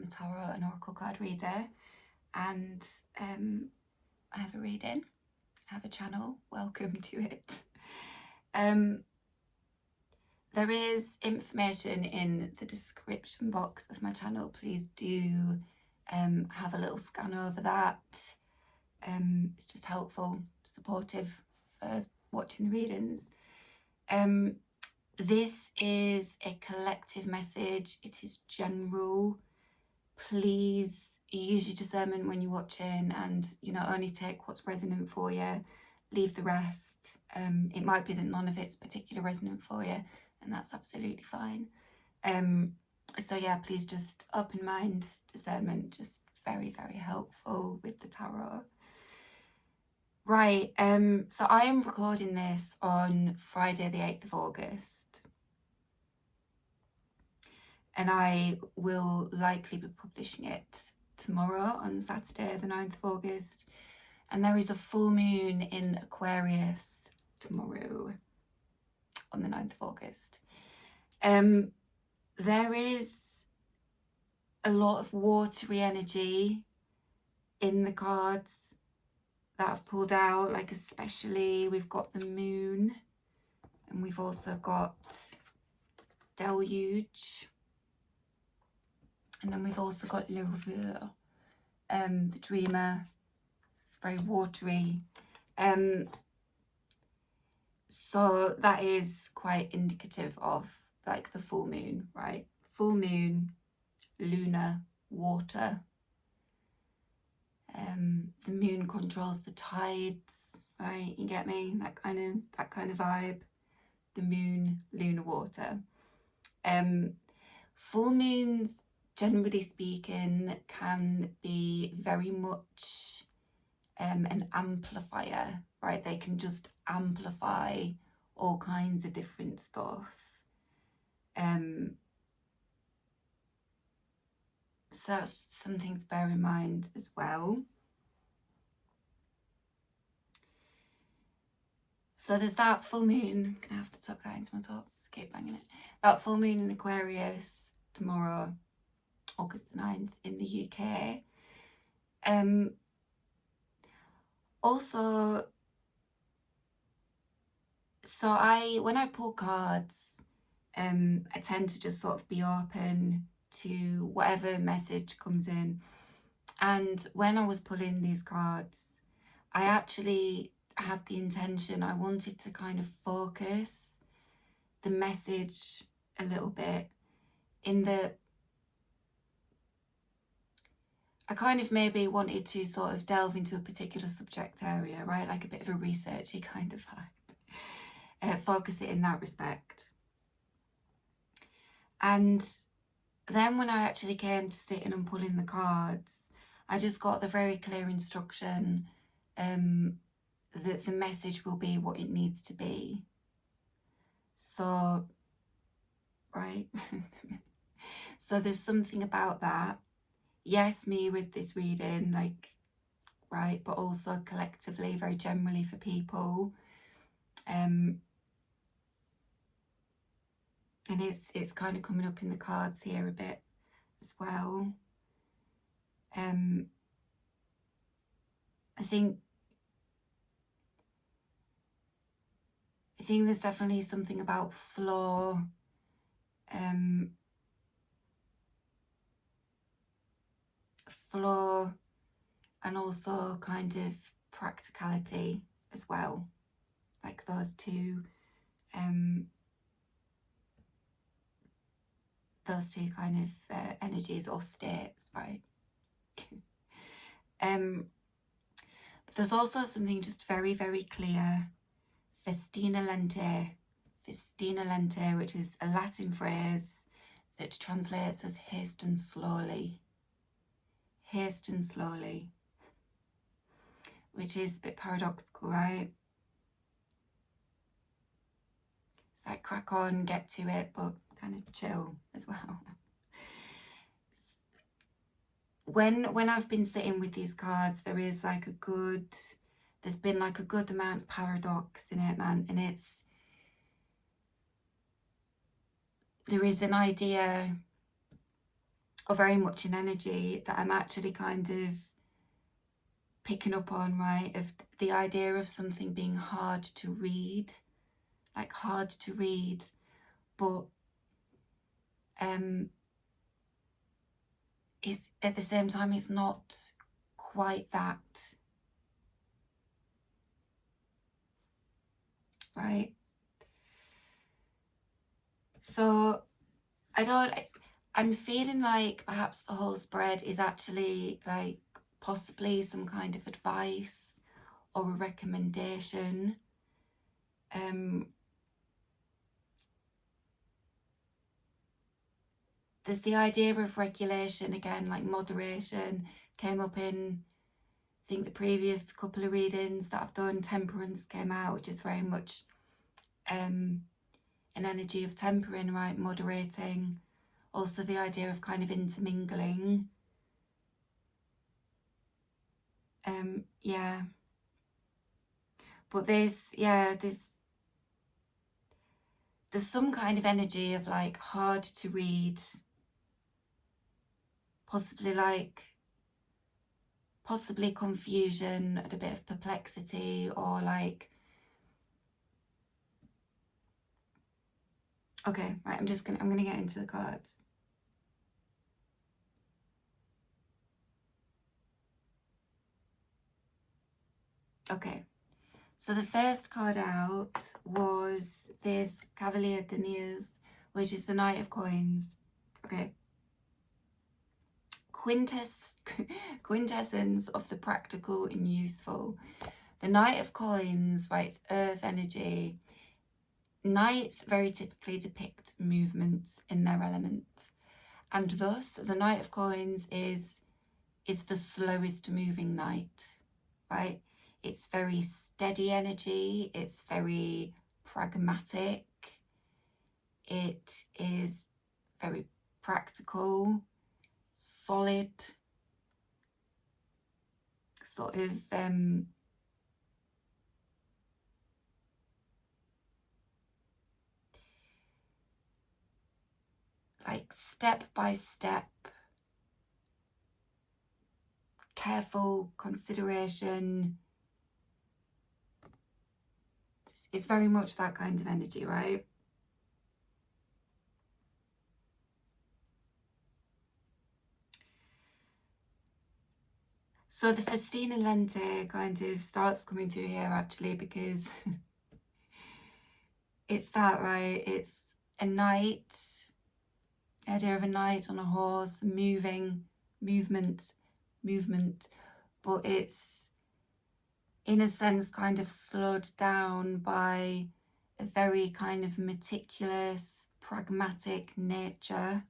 a tarot and oracle card reader, and I have a reading, I have a channel. Welcome to it. There is information in the description box of my channel. Please do have a little scan over that. It's just helpful, supportive for watching the readings. This is a collective message. It is general. Please use your discernment when you're watching, and only take what's resonant for you. Leave the rest. It might be that none of it's particularly resonant for you, and that's absolutely fine. So yeah, please just open mind, discernment, just very, very helpful with the tarot. Right, so I am recording this on Friday the 8th of August. And I will likely be publishing it tomorrow on Saturday the 9th of August. And there is a full moon in Aquarius tomorrow on the 9th of August. There is a lot of watery energy in the cards that I've pulled out, like especially we've got the moon, and we've also got Deluge, and then we've also got Réveur, the dreamer. It's very watery. So that is quite indicative of like the full moon, right? Full moon, lunar, water. The moon controls the tides, right? You get me? That kind of vibe. The moon, lunar, water. Full moons, generally speaking, can be very much an amplifier, right? They can just amplify all kinds of different stuff. So that's something to bear in mind as well. So there's that full moon. I'm gonna have to tuck that into my top. Just keep banging it. That full moon in Aquarius tomorrow, August the 9th in the UK. Also, so when I pull cards, I tend to just sort of be open to whatever message comes in. And when I was pulling these cards, I actually had the intention, I wanted to kind of focus the message a little bit, in that I kind of maybe wanted to sort of delve into a particular subject area, right? Like a bit of a researchy kind of vibe. Focus it in that respect. And then when I actually came to sitting and pulling the cards, I just got the very clear instruction that the message will be what it needs to be. So, right? So there's something about that. Yes, me with this reading, like, right, but also collectively, very generally for people. And it's kind of coming up in the cards here a bit as well. I think there's definitely something about flow, and also kind of practicality as well, like those two kind of energies or states, right? But there's also something just very, very clear. Festina Lente, which is a Latin phrase that translates as hasten slowly, which is a bit paradoxical, right? It's like crack on, get to it, but kind of chill as well. When I've been sitting with these cards, there's been like a good amount of paradox in it, man. And there is an idea or very much an energy that I'm actually kind of picking up on, right? Of the idea of something being hard to read, like hard to read, but is at the same time it's not quite that, right? So I'm feeling like perhaps the whole spread is actually like possibly some kind of advice or a recommendation. There's the idea of regulation again, like moderation came up in, I think, the previous couple of readings that I've done. Temperance came out, which is very much an energy of tempering, right? Moderating. Also the idea of kind of intermingling. Yeah. But there's some kind of energy of like hard to read, possibly confusion and a bit of perplexity, or like, okay, right, I'm gonna get into the cards. Okay, so the first card out was this Cavalier Deniers, which is the Knight of Coins. Okay. Quintessence of the practical and useful. The Knight of Coins, right, it's earth energy. Knights very typically depict movement in their element, and thus the Knight of Coins is the slowest moving knight, right? It's very steady energy, it's very pragmatic, it is very practical, solid, sort of like step by step, careful consideration. It's very much that kind of energy, right? So the Festina Lente kind of starts coming through here actually, because it's that, right? It's a knight, the idea of a knight on a horse, movement, but it's in a sense kind of slowed down by a very kind of meticulous, pragmatic nature.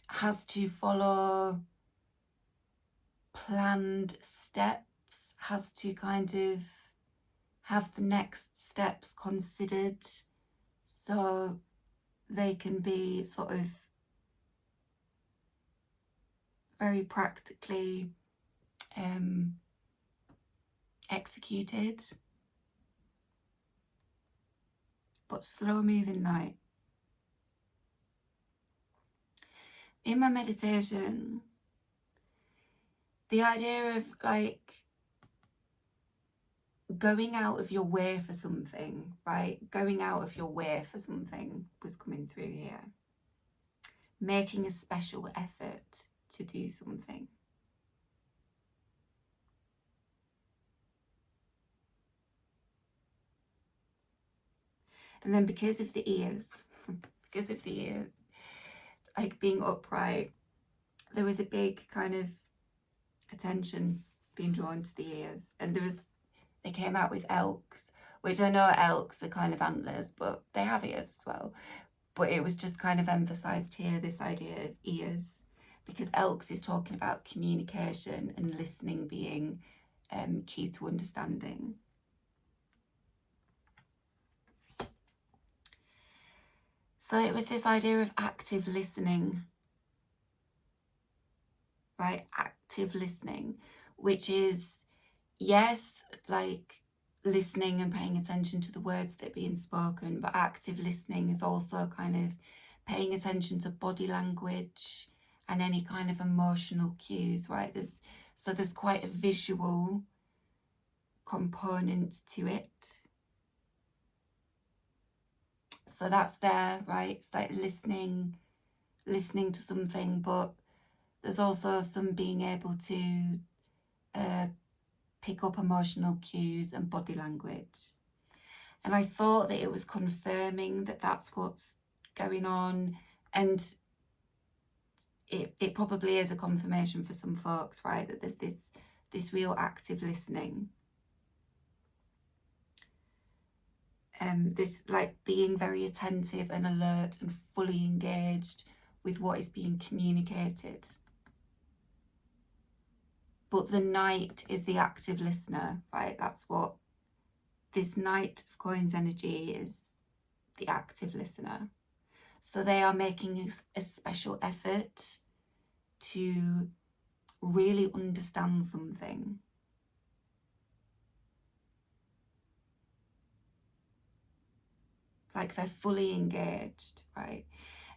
Has to follow planned steps, has to kind of have the next steps considered so they can be sort of very practically executed. But slow moving knight. In my meditation, the idea of like going out of your way for something, right? Going out of your way for something was coming through here. Making a special effort to do something. And then because of the ears, like being upright, there was a big kind of attention being drawn to the ears. And they came out with Eolhx, which I know Eolhx are kind of antlers, but they have ears as well. But it was just kind of emphasised here, this idea of ears, because Eolhx is talking about communication and listening being key to understanding. So it was this idea of active listening, right? Active listening, which is, yes, like listening and paying attention to the words that are being spoken, but active listening is also kind of paying attention to body language and any kind of emotional cues, right? There's quite a visual component to it. So that's there, right? It's like listening to something, but there's also some being able to pick up emotional cues and body language. And I thought that it was confirming that that's what's going on, and it probably is a confirmation for some folks, right, that there's this real active listening. This like being very attentive and alert and fully engaged with what is being communicated. But the Knight is the active listener, right? That's what this Knight of Coins energy is, the active listener. So they are making a special effort to really understand something. Like they're fully engaged, right?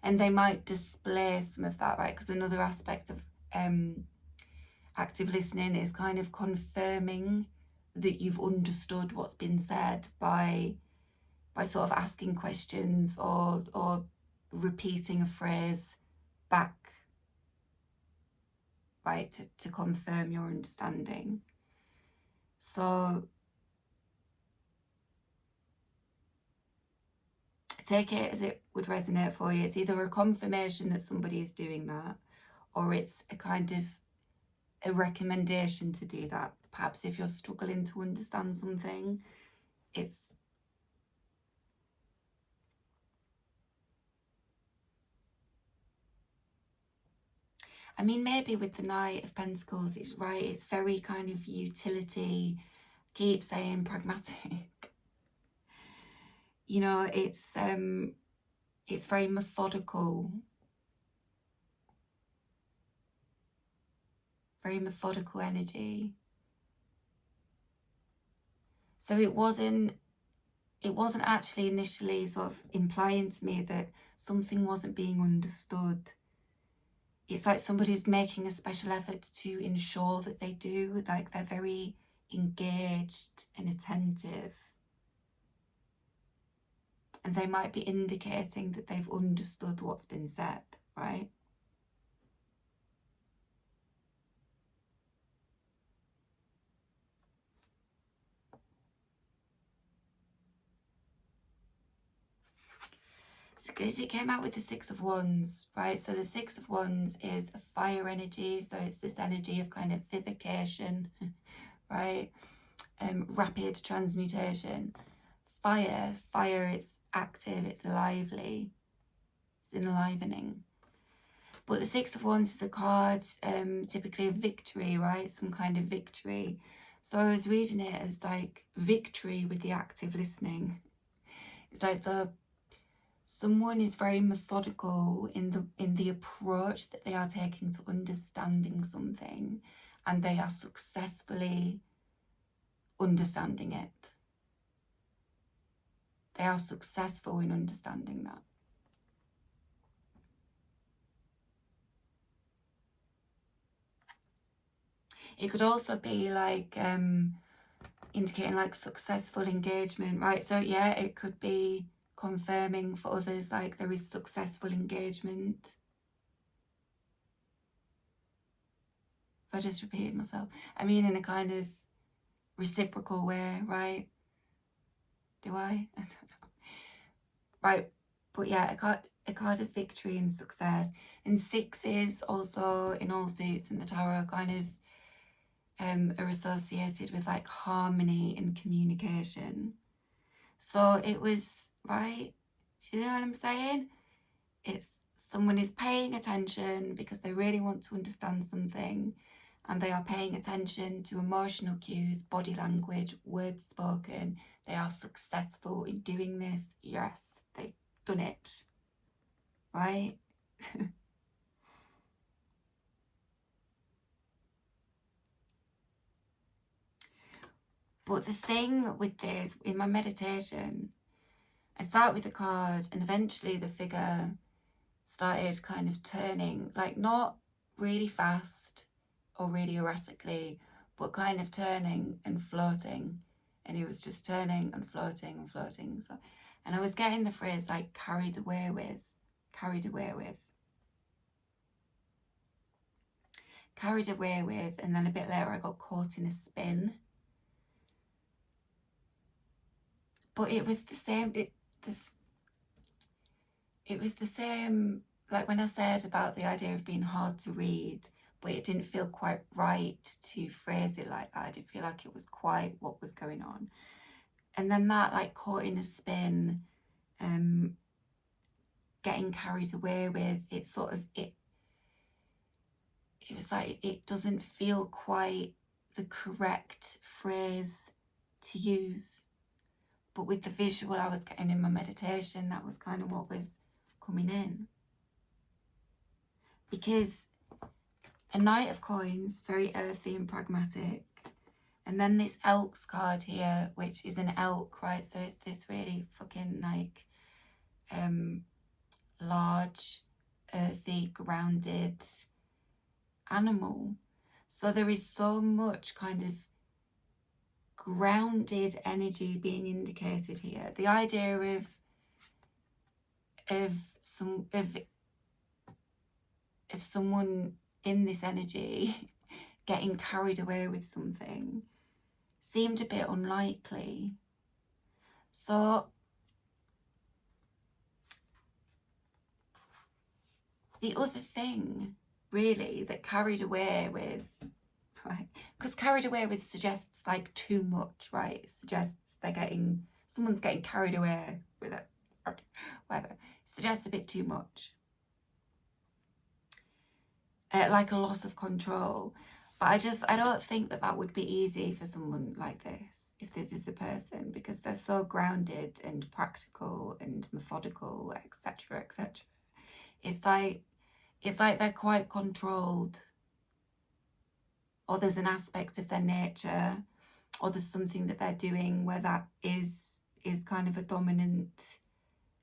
And they might display some of that, right? Because another aspect of active listening is kind of confirming that you've understood what's been said by sort of asking questions or repeating a phrase back, right, to confirm your understanding. So take it as it would resonate for you. It's either a confirmation that somebody is doing that, or it's a kind of a recommendation to do that. Perhaps if you're struggling to understand something, it's I mean, maybe with the Knight of Pentacles, it's right, it's very kind of utility, keep saying pragmatic. You know, it's very methodical. Very methodical energy. So it wasn't actually initially sort of implying to me that something wasn't being understood. It's like somebody's making a special effort to ensure that they do, like they're very engaged and attentive. And they might be indicating that they've understood what's been said, right? Because it came out with the Six of Wands, right? So the Six of Wands is a fire energy. So it's this energy of kind of vivification, right? Rapid transmutation. Fire, it's active, it's lively, it's enlivening. But the Six of Wands is a card, typically of victory, right? Some kind of victory. So I was reading it as like victory with the active listening. It's like, so someone is very methodical in the approach that they are taking to understanding something, and they are successfully understanding it. They are successful in understanding that. It could also be like indicating like successful engagement, right? So yeah, it could be confirming for others like there is successful engagement. If I just repeated myself, I mean in a kind of reciprocal way, right? Do I? I don't know. Right, but yeah, a card of victory and success. And sixes also in all suits in the tarot kind of are associated with like harmony and communication. So it was, right? Do you know what I'm saying? It's someone is paying attention because they really want to understand something, and they are paying attention to emotional cues, body language, words spoken. They are successful in doing this. Yes, they've done it, right? But the thing with this, in my meditation, I start with a card and eventually the figure started kind of turning, like not really fast or really erratically, but kind of turning and floating. And it was just turning and floating and floating. So, and I was getting the phrase like carried away with, carried away with, carried away with. And then a bit later I got caught in a spin. But it was the same, it was the same, like when I said about the idea of being hard to read, but it didn't feel quite right to phrase it like that. I didn't feel like it was quite what was going on. And then that like caught in a spin, getting carried away with, it sort of, it was like, it doesn't feel quite the correct phrase to use. But with the visual I was getting in my meditation, that was kind of what was coming in. Because a Knight of Coins, very earthy and pragmatic. And then this Eolhx card here, which is an elk, right? So it's this really fucking like large, earthy, grounded animal. So there is so much kind of grounded energy being indicated here. The idea of someone in this energy getting carried away with something seemed a bit unlikely. So the other thing really that carried away with, right, because carried away with suggests like too much, right? It suggests someone's getting carried away with it, whatever. It suggests a bit too much. Like a loss of control. But I don't think that would be easy for someone like this, if this is the person, because they're so grounded and practical and methodical, etc., etc. It's like they're quite controlled, or there's an aspect of their nature, or there's something that they're doing where that is kind of a dominant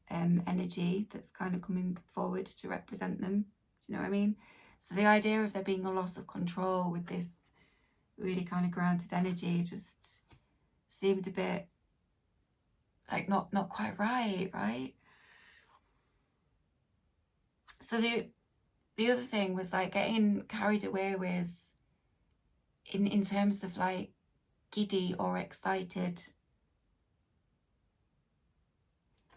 energy that's kind of coming forward to represent them. Do you know what I mean? So the idea of there being a loss of control with this really kind of grounded energy just seemed a bit like not quite right? So the other thing was like getting carried away with in terms of like giddy or excited.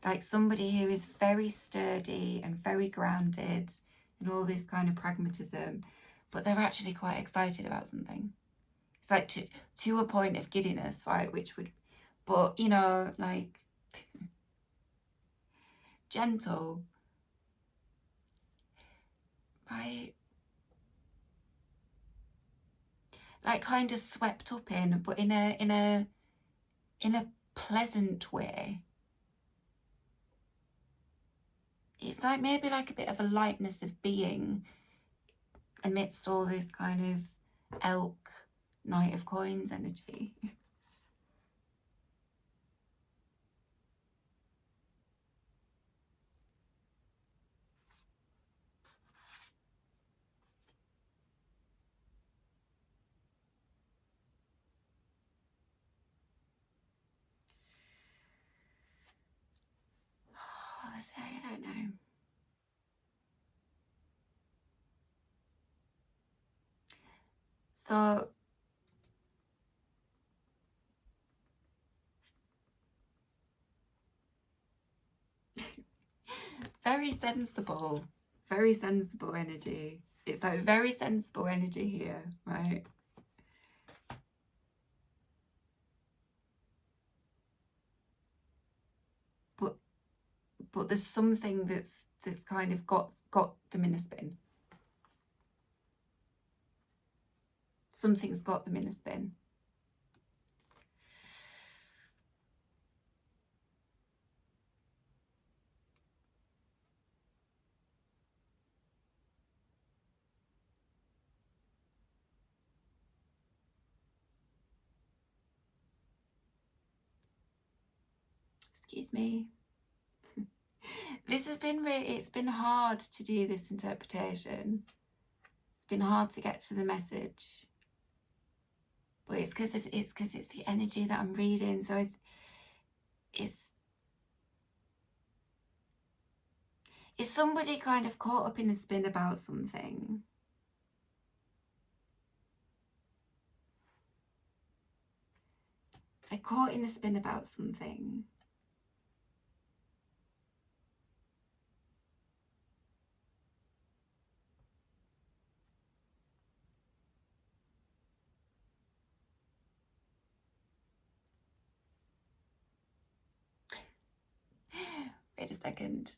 Like somebody who is very sturdy and very grounded and all this kind of pragmatism, but they're actually quite excited about something. It's like to a point of giddiness, right? Which would, but you know, like gentle, right? Like kind of swept up in, but in a pleasant way. It's like maybe like a bit of a lightness of being amidst all this kind of elk, Knight of Coins energy. I don't know. So very sensible energy. It's like very sensible energy here, right? But there's something that's kind of got them in a spin. Something's got them in a spin. excuse me. This has been it's been hard to do this interpretation. It's been hard to get to the message. But it's because it's the energy that I'm reading. So is somebody kind of caught up in a spin about something? They're caught in a spin about something. Wait a second.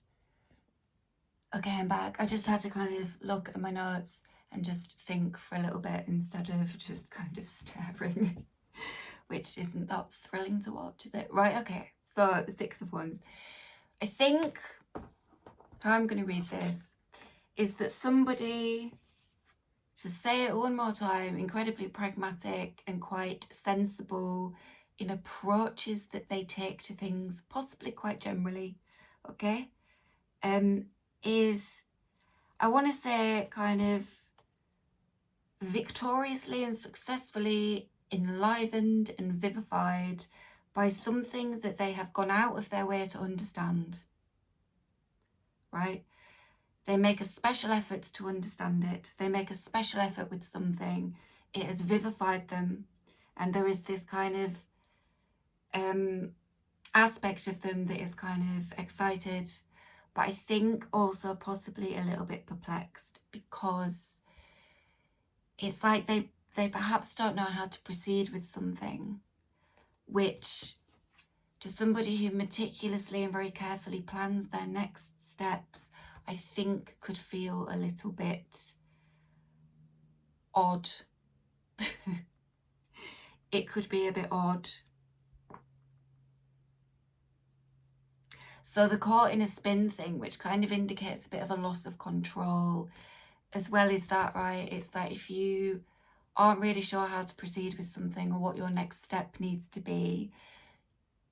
Okay, I'm back. I just had to kind of look at my notes and just think for a little bit instead of just kind of staring, which isn't that thrilling to watch, is it? Right, okay. So the Six of Wands. I think how I'm going to read this is that somebody, to say it one more time, incredibly pragmatic and quite sensible in approaches that they take to things, possibly quite generally, okay, is, I want to say, kind of victoriously and successfully enlivened and vivified by something that they have gone out of their way to understand, right? They make a special effort to understand it. They make a special effort with something. It has vivified them. And there is this kind of aspect of them that is kind of excited, but I think also possibly a little bit perplexed, because it's like they perhaps don't know how to proceed with something, which to somebody who meticulously and very carefully plans their next steps, I think could feel a little bit odd. It could be a bit odd. So the caught in a spin thing, which kind of indicates a bit of a loss of control, as well as that, right? It's like if you aren't really sure how to proceed with something or what your next step needs to be,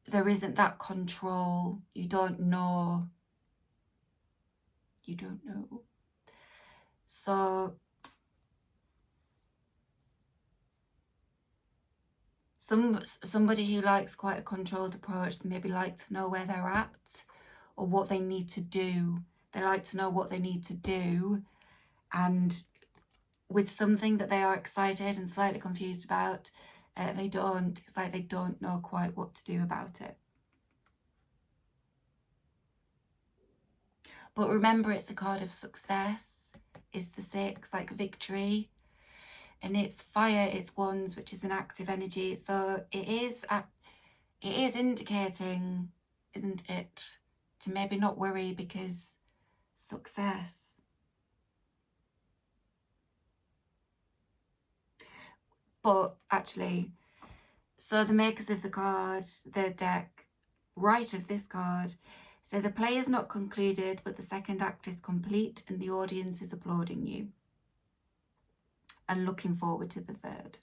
there isn't that control. You don't know. You don't know. So somebody who likes quite a controlled approach, maybe like to know where they're at or what they need to do. They like to know what they need to do, and with something that they are excited and slightly confused about, they don't. It's like they don't know quite what to do about it. But remember, it's a card of success. It's the Six, like victory. And it's fire, it's wands, which is an active energy. So it is indicating, isn't it, to maybe not worry, because success. But actually, so the makers of the card, the deck, right of this card, so the play is not concluded, but the second act is complete and the audience is applauding you and looking forward to the third.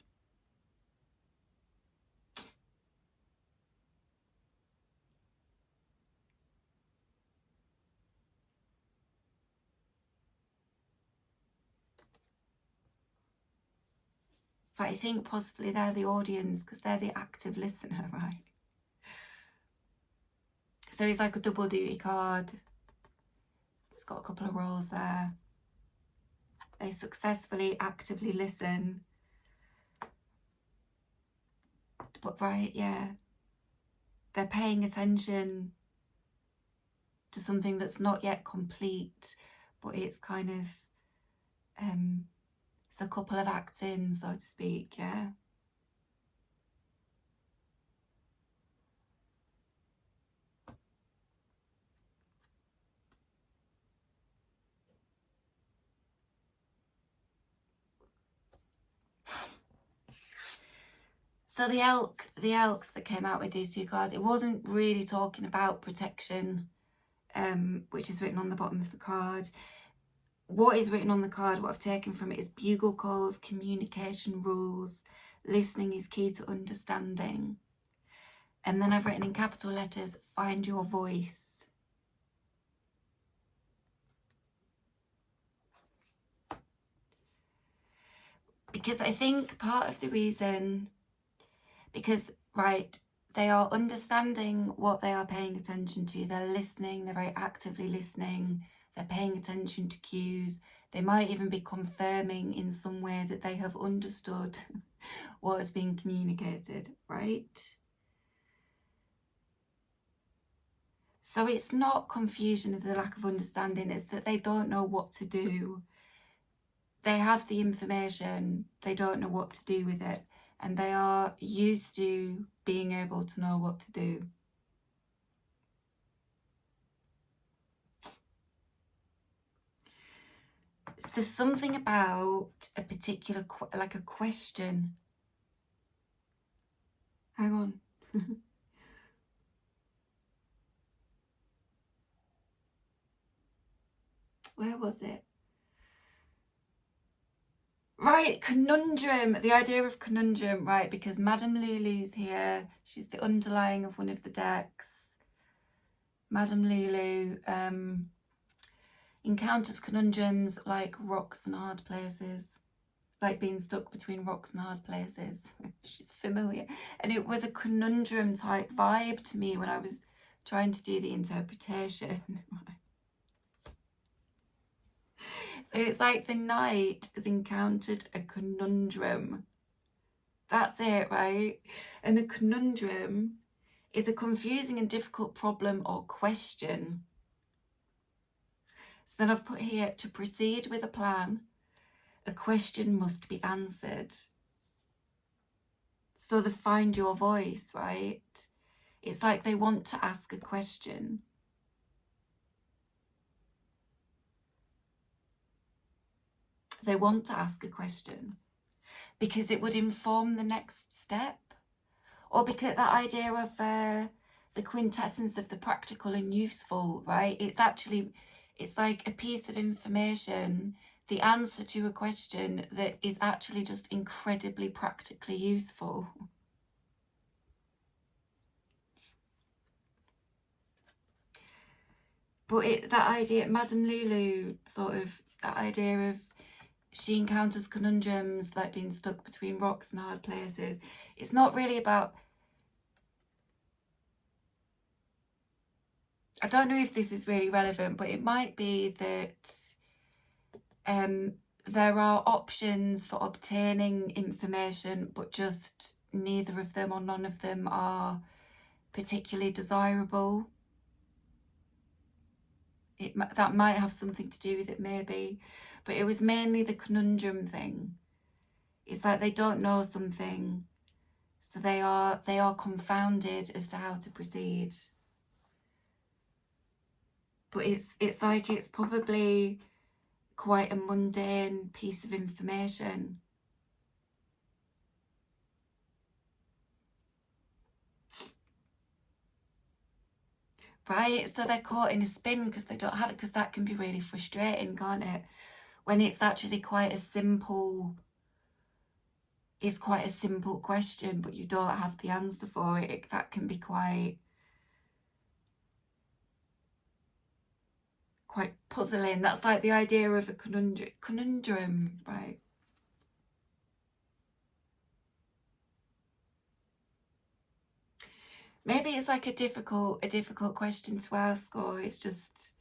But I think possibly they're the audience because they're the active listener, right? So it's like a double duty card. It's got a couple of roles there. They successfully, actively listen. But right, yeah. They're paying attention to something that's not yet complete, but it's kind of, it's a couple of acts in, so to speak, yeah. So the Eolhx that came out with these two cards, it wasn't really talking about protection, which is written on the bottom of the card. What is written on the card, what I've taken from it, is bugle calls, communication rules, listening is key to understanding. And then I've written in capital letters, find your voice. Because I think part of the reason, because, right, they are understanding what they are paying attention to. They're listening, they're very actively listening. They're paying attention to cues. They might even be confirming in some way that they have understood what is being communicated, right? So it's not confusion of the lack of understanding, it's that they don't know what to do. They have the information, they don't know what to do with it, and they are used to being able to know what to do. So there's something about a particular, like a question. Hang on. Where was it? Right, conundrum, the idea of conundrum, right, because Madame Lulu's here. She's the underlying of one of the decks. Madame Lulu encounters conundrums like rocks and hard places, like being stuck between rocks and hard places. She's familiar. And it was a conundrum type vibe to me when I was trying to do the interpretation. So it's like the knight has encountered a conundrum. That's it, right? And a conundrum is a confusing and difficult problem or question. So then I've put here, to proceed with a plan, a question must be answered. So the find your voice, right? It's like they want to ask a question. They want to ask a question because it would inform the next step, or because that idea of the quintessence of the practical and useful, right? It's actually, it's like a piece of information, the answer to a question that is actually just incredibly practically useful. But that idea, Madame Lulu, sort of, that idea of she encounters conundrums like being stuck between rocks and hard places. It's not really about, I don't know if this is really relevant, but it might be that there are options for obtaining information, but just neither of them or none of them are particularly desirable. That might have something to do with it, maybe, but it was mainly the conundrum thing. It's like they don't know something, so they are confounded as to how to proceed. But it's like it's probably quite a mundane piece of information. Right, so they're caught in a spin because they don't have it, because that can be really frustrating, can't it? When it's actually quite a simple, it's quite a simple question, but you don't have the answer for it. That can be quite puzzling. That's like the idea of a conundrum, right? Maybe it's like a difficult question to ask, or it's just,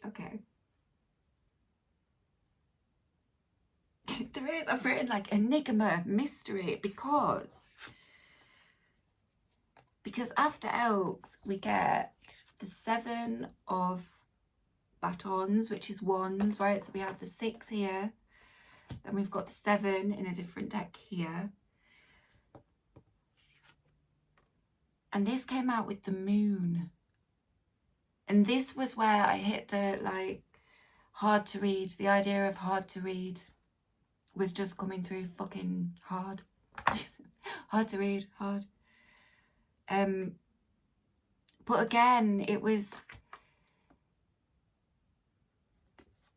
okay. There is, I've written like enigma, mystery, because after Eolhx we get the 7 of batons, which is wands, right? So we have the 6 here, then we've got the 7 in a different deck here, and this came out with the moon, and this was where I hit the like hard to read. The idea of hard to read was just coming through fucking hard. Hard to read, hard. But again, it was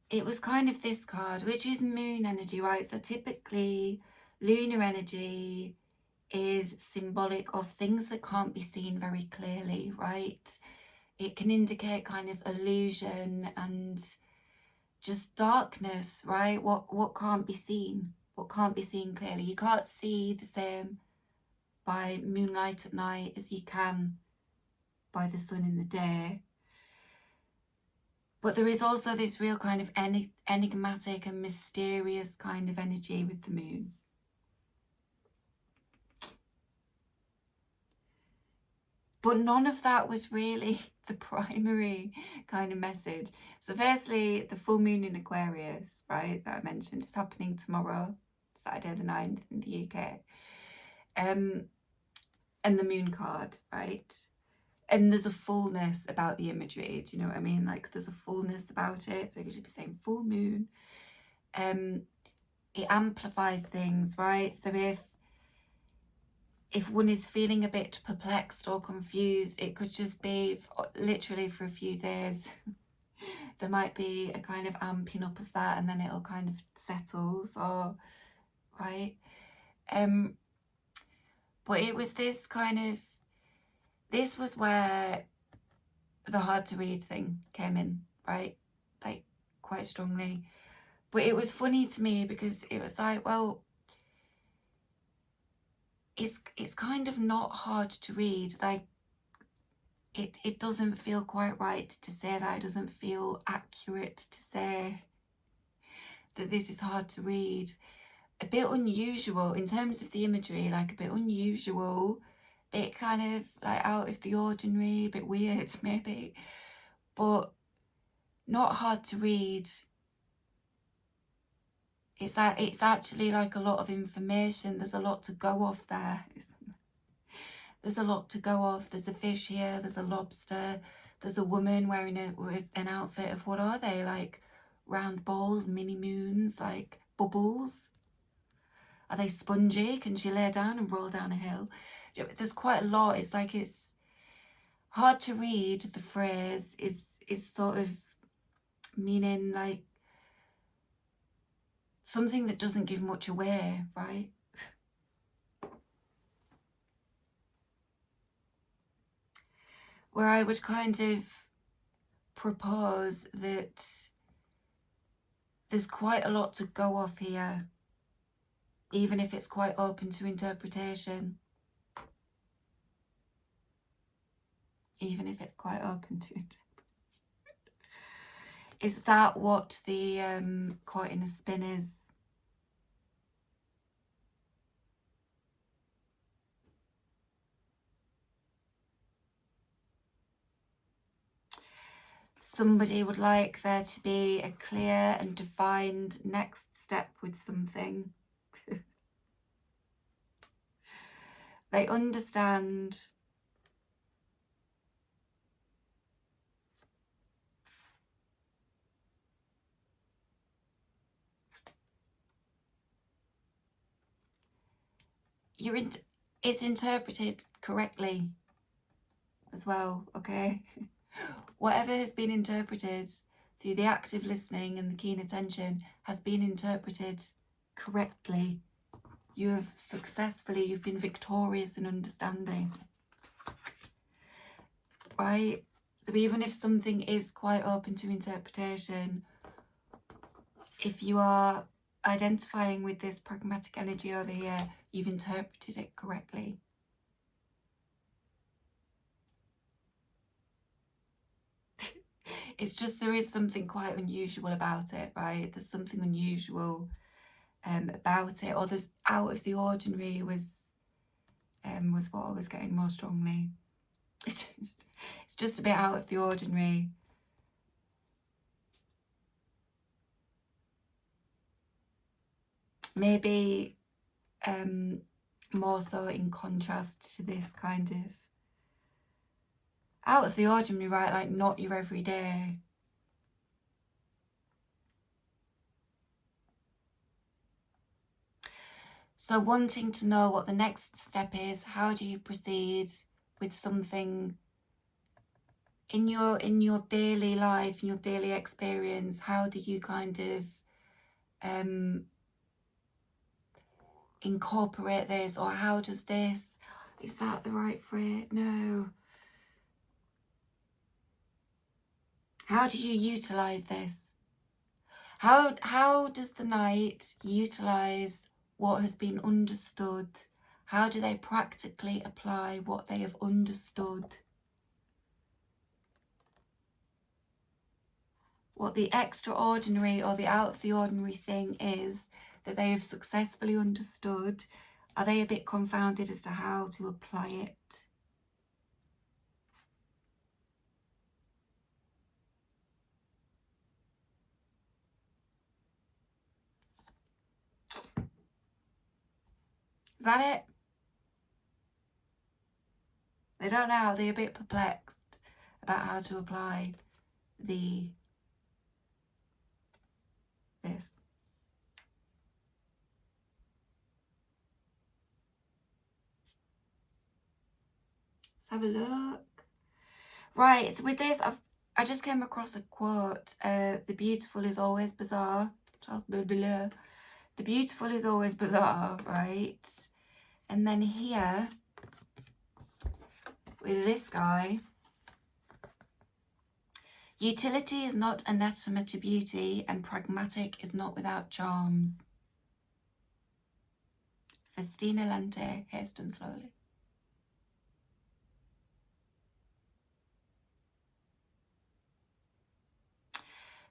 it was kind of this card, which is moon energy, right? So typically lunar energy is symbolic of things that can't be seen very clearly, right? It can indicate kind of illusion and just darkness, right? What can't be seen, what can't be seen clearly. You can't see the same by moonlight at night as you can by the sun in the day. But there is also this real kind of enigmatic and mysterious kind of energy with the moon. But none of that was really the primary kind of message. So firstly, the full moon in Aquarius, right, that I mentioned, is happening tomorrow, Saturday the 9th in the UK. And the moon card, right? And there's a fullness about the imagery, do you know what I mean? Like there's a fullness about it. So you could just be saying full moon. It amplifies things, right? So if one is feeling a bit perplexed or confused, it could just be literally for a few days. There might be a kind of amping up of that, and then it'll kind of settle, so, right? But it was this kind of, this was where the hard to read thing came in, right? Like quite strongly. But it was funny to me because it was like, well, it's kind of not hard to read. Like it doesn't feel quite right to say that. It doesn't feel accurate to say that this is hard to read. A bit unusual in terms of the imagery, like a bit unusual, bit kind of like out of the ordinary, a bit weird maybe, but not hard to read. It's like, it's actually like a lot of information. There's a lot to go off there. There's a lot to go off. There's a fish here, there's a lobster, there's a woman wearing an outfit of, what are they, like round balls, mini moons, like bubbles? Are they spongy? Can she lay down and roll down a hill? There's quite a lot. It's like, it's hard to read. The phrase is sort of meaning like something that doesn't give much away, right? Where I would kind of propose that there's quite a lot to go off here, even if it's quite open to interpretation. Even if it's quite open to it. Is that what the caught in a spin is? Somebody would like there to be a clear and defined next step with something. They understand. It's interpreted correctly as well, okay? Whatever has been interpreted through the active listening and the keen attention has been interpreted correctly. You have successfully, you've been victorious in understanding, right? So even if something is quite open to interpretation, if you are identifying with this pragmatic energy over here, you've interpreted it correctly. It's just, there is something quite unusual about it, right? There's something unusual about it, or there's out of the ordinary was what I was getting more strongly. It's just a bit out of the ordinary. Maybe more so in contrast to this kind of out of the ordinary, right? Like not your everyday. So wanting to know what the next step is, how do you proceed with something in your daily life, in your daily experience, how do you kind of incorporate this, or how does this, is that the right phrase? No. How do you utilize this? How does the Knight utilize what has been understood? How do they practically apply what they have understood? What the extraordinary or the out of the ordinary thing is that they have successfully understood, are they a bit confounded as to how to apply it? Is that it? They don't know, they're a bit perplexed about how to apply this. Let's have a look. Right, so with this, I just came across a quote. The beautiful is always bizarre. Charles Baudelaire. The beautiful is always bizarre, right? And then here, with this guy, utility is not anathema to beauty, and pragmatic is not without charms. Festina Lente, hasten slowly.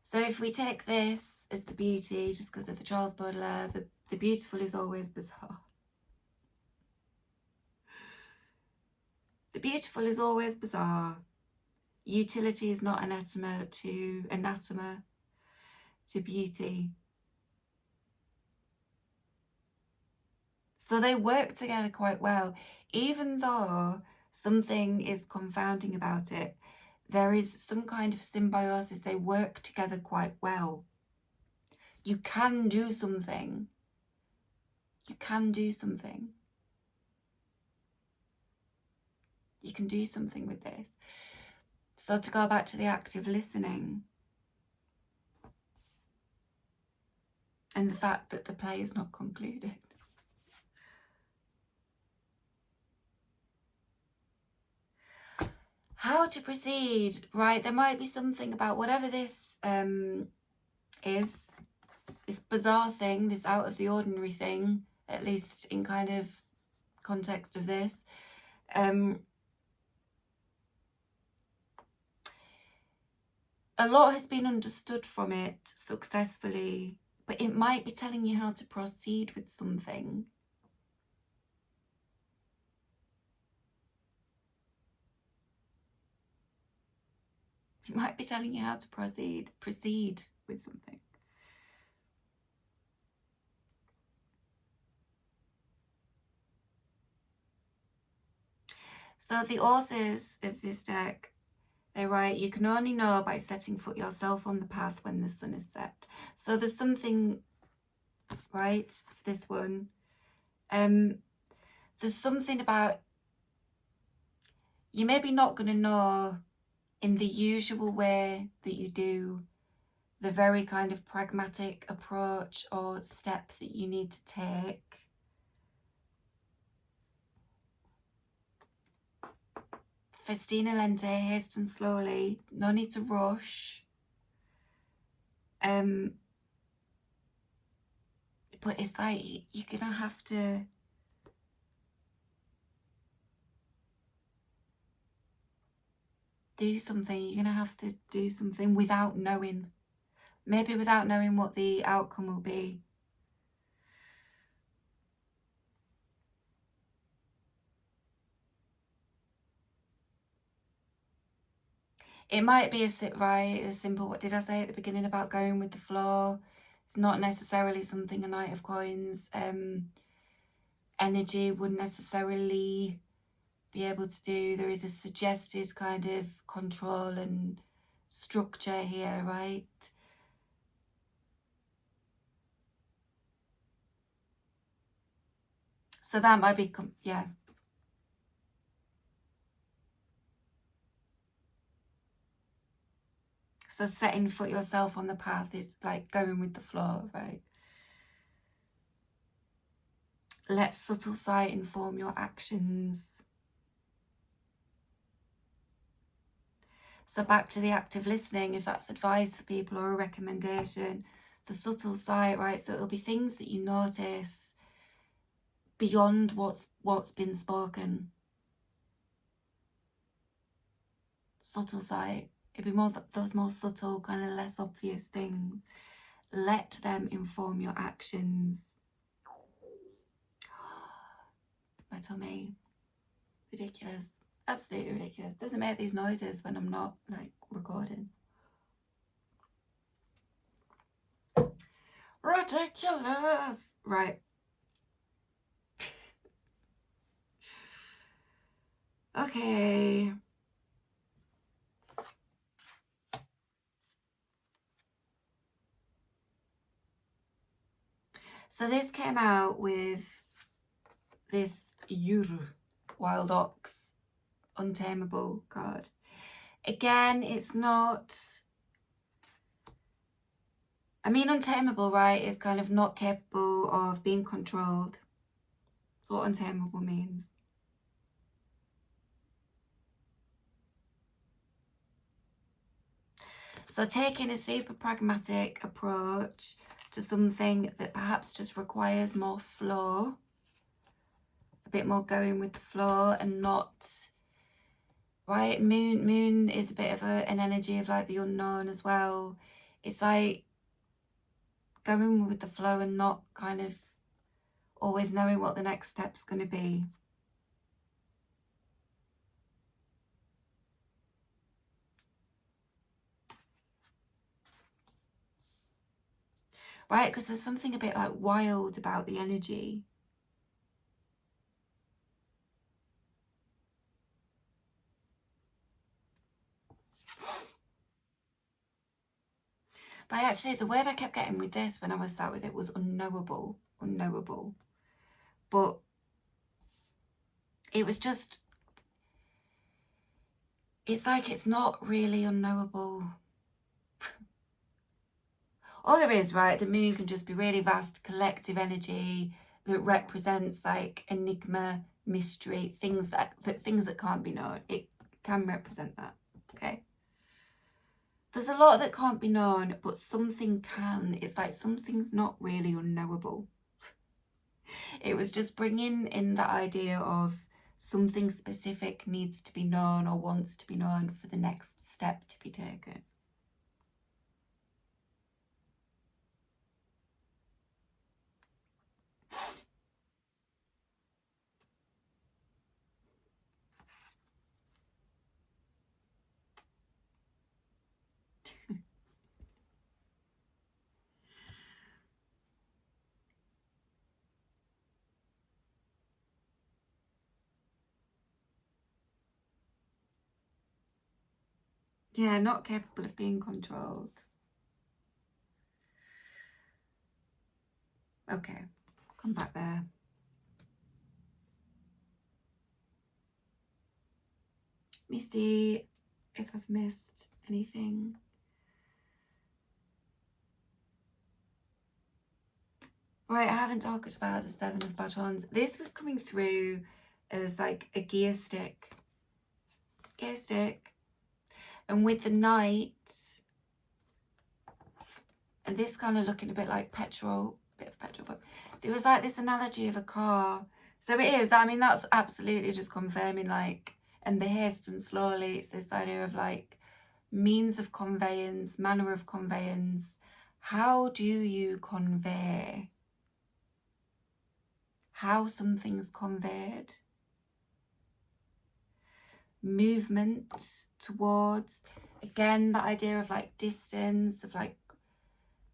So if we take this as the beauty, just because of the Charles Baudelaire, the beautiful is always bizarre. The beautiful is always bizarre. Utility is not anathema to beauty. So they work together quite well. Even though something is confounding about it, there is some kind of symbiosis. They work together quite well. You can do something. You can do something. You can do something with this. So to go back to the active listening and the fact that the play is not concluded. How to proceed, right? There might be something about whatever this is, this bizarre thing, this out of the ordinary thing, at least in kind of context of this. A lot has been understood from it successfully, but it might be telling you how to proceed with something. It might be telling you how to proceed with something. So the authors of this deck, they write, you can only know by setting foot yourself on the path when the sun is set. So there's something, right, for this one. There's something about, you're maybe not going to know in the usual way that you do, the very kind of pragmatic approach or step that you need to take. Festina Lente, hasten slowly, no need to rush. But it's like you're gonna have to do something. You're gonna have to do something without knowing. Maybe without knowing what the outcome will be. It might be as simple, what did I say at the beginning about going with the flow? It's not necessarily something a Knight of Coins energy would necessarily be able to do. There is a suggested kind of control and structure here, right? So that might be, yeah. So setting foot yourself on the path is like going with the flow, right? Let subtle sight inform your actions. So back to the active listening, if that's advice for people or a recommendation, the subtle sight, right? So it'll be things that you notice beyond what's been spoken. Subtle sight. It'd be more those more subtle, kind of less obvious things. Let them inform your actions. My tummy. Ridiculous. Absolutely ridiculous. Doesn't make these noises when I'm not like recording. Ridiculous. Right. Okay. So this came out with this Wild Ox Untamable card. Again, it's not... I mean, untamable, right, is kind of not capable of being controlled. That's what untamable means. So taking a super pragmatic approach to something that perhaps just requires more flow, a bit more going with the flow, and not, right, moon is a bit of an energy of like the unknown as well. It's like going with the flow and not kind of always knowing what the next step's going to be. Right, because there's something a bit like wild about the energy. But actually, the word I kept getting with this when I was sat with it was unknowable. Unknowable. But it was just... It's like it's not really unknowable. All there is, right, the moon can just be really vast collective energy that represents like enigma, mystery, things that can't be known. It can represent that, okay? There's a lot that can't be known, but something can. It's like something's not really unknowable. It was just bringing in the idea of something specific needs to be known or wants to be known for the next step to be taken. Yeah, not capable of being controlled. Okay, come back there. Let me see if I've missed anything. Right, I haven't talked about the Seven of Batons. This was coming through as like a gear stick. Gear stick. And with the Knight, and this kind of looking a bit like petrol, bit of petrol, but there was like this analogy of a car. So it is, I mean, that's absolutely just confirming like, and the hasten slowly, it's this idea of like means of conveyance, manner of conveyance. How do you convey? How something's conveyed? Movement towards, again, that idea of like distance, of like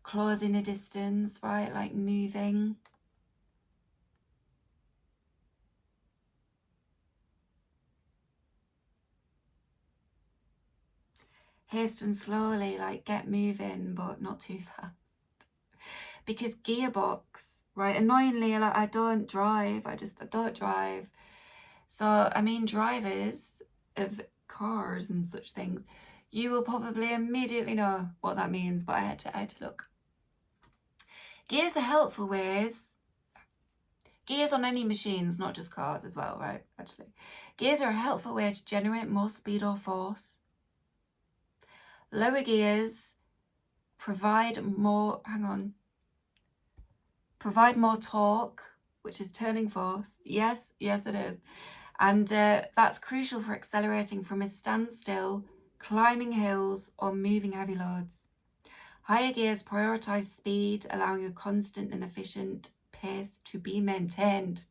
closing a distance, right? Like moving. Hasten slowly, like get moving, but not too fast. Because gearbox, right? Annoyingly, like I don't drive. I don't drive. So, I mean, drivers of cars and such things, you will probably immediately know what that means, but I had to look. Gears are helpful ways. Gears on any machines, not just cars as well, right? Actually, gears are a helpful way to generate more speed or force. Lower gears provide more, provide more torque, which is turning force. Yes, it is. And that's crucial for accelerating from a standstill, climbing hills, or moving heavy loads. Higher gears prioritize speed, allowing a constant and efficient pace to be maintained.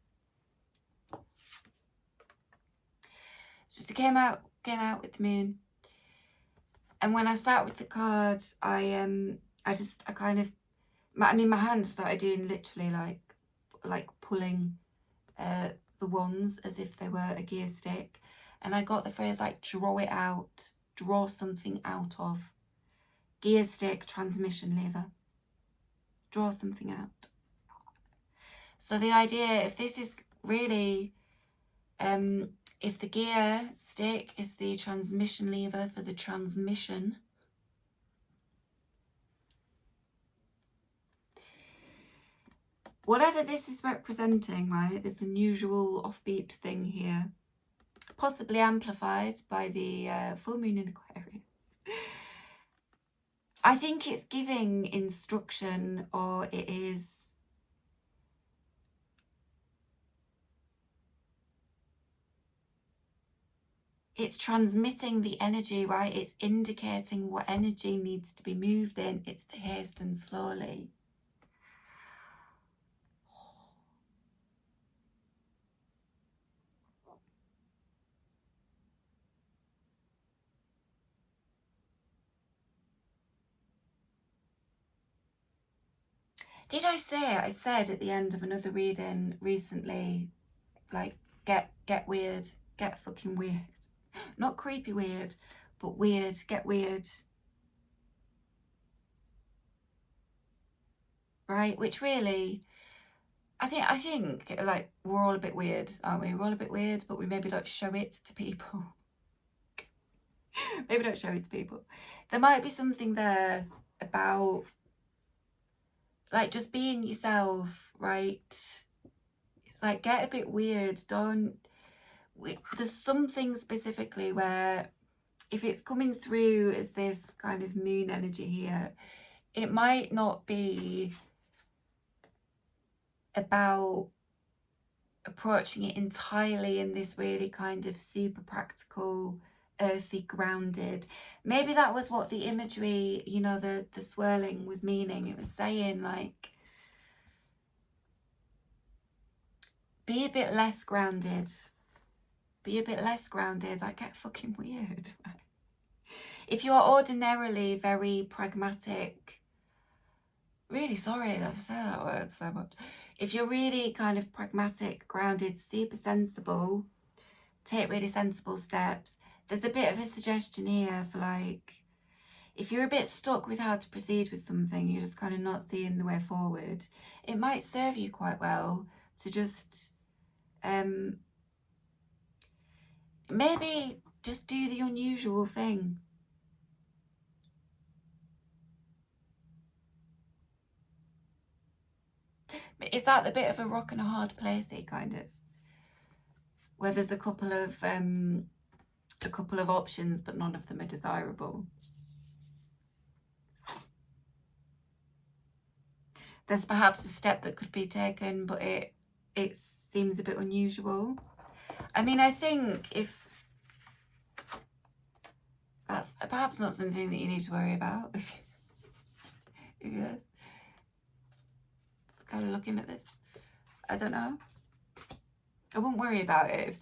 So it came out with the moon. And when I start with the cards, my hand started doing literally like pulling the wands as if they were a gear stick. And I got the phrase like draw it out, draw something out of. Gear stick, transmission lever. Draw something out. So the idea, if this is really, if the gear stick is the transmission lever for the transmission, whatever this is representing, right, this unusual offbeat thing here, possibly amplified by the full moon in Aquarius. I think it's giving instruction, or it's transmitting the energy, right? It's indicating what energy needs to be moved in. It's the hasten slowly. Did I say, I said at the end of another reading recently, like, get weird, get fucking weird. Not creepy weird, but weird, get weird. Right? Which really, I think like we're all a bit weird, aren't we? We're all a bit weird, but we maybe don't show it to people. Maybe don't show it to people. There might be something there about like just being yourself, right? It's like, get a bit weird. There's something specifically where if it's coming through as this kind of moon energy here, it might not be about approaching it entirely in this really kind of super practical, earthy, grounded. Maybe that was what the imagery, you know, the swirling was meaning. It was saying like, be a bit less grounded. Be a bit less grounded. Like, get fucking weird. If you are ordinarily very pragmatic, really sorry that I've said that word so much. If you're really kind of pragmatic, grounded, super sensible, take really sensible steps, there's a bit of a suggestion here for like, if you're a bit stuck with how to proceed with something, you're just kind of not seeing the way forward, it might serve you quite well to just maybe just do the unusual thing. Is that a bit of a rock and a hard placey kind of, where there's a couple of options but none of them are desirable? There's perhaps a step that could be taken, but it seems a bit unusual. I mean, I think if that's perhaps not something that you need to worry about, if yes, kind of looking at this, I don't know. I wouldn't worry about it if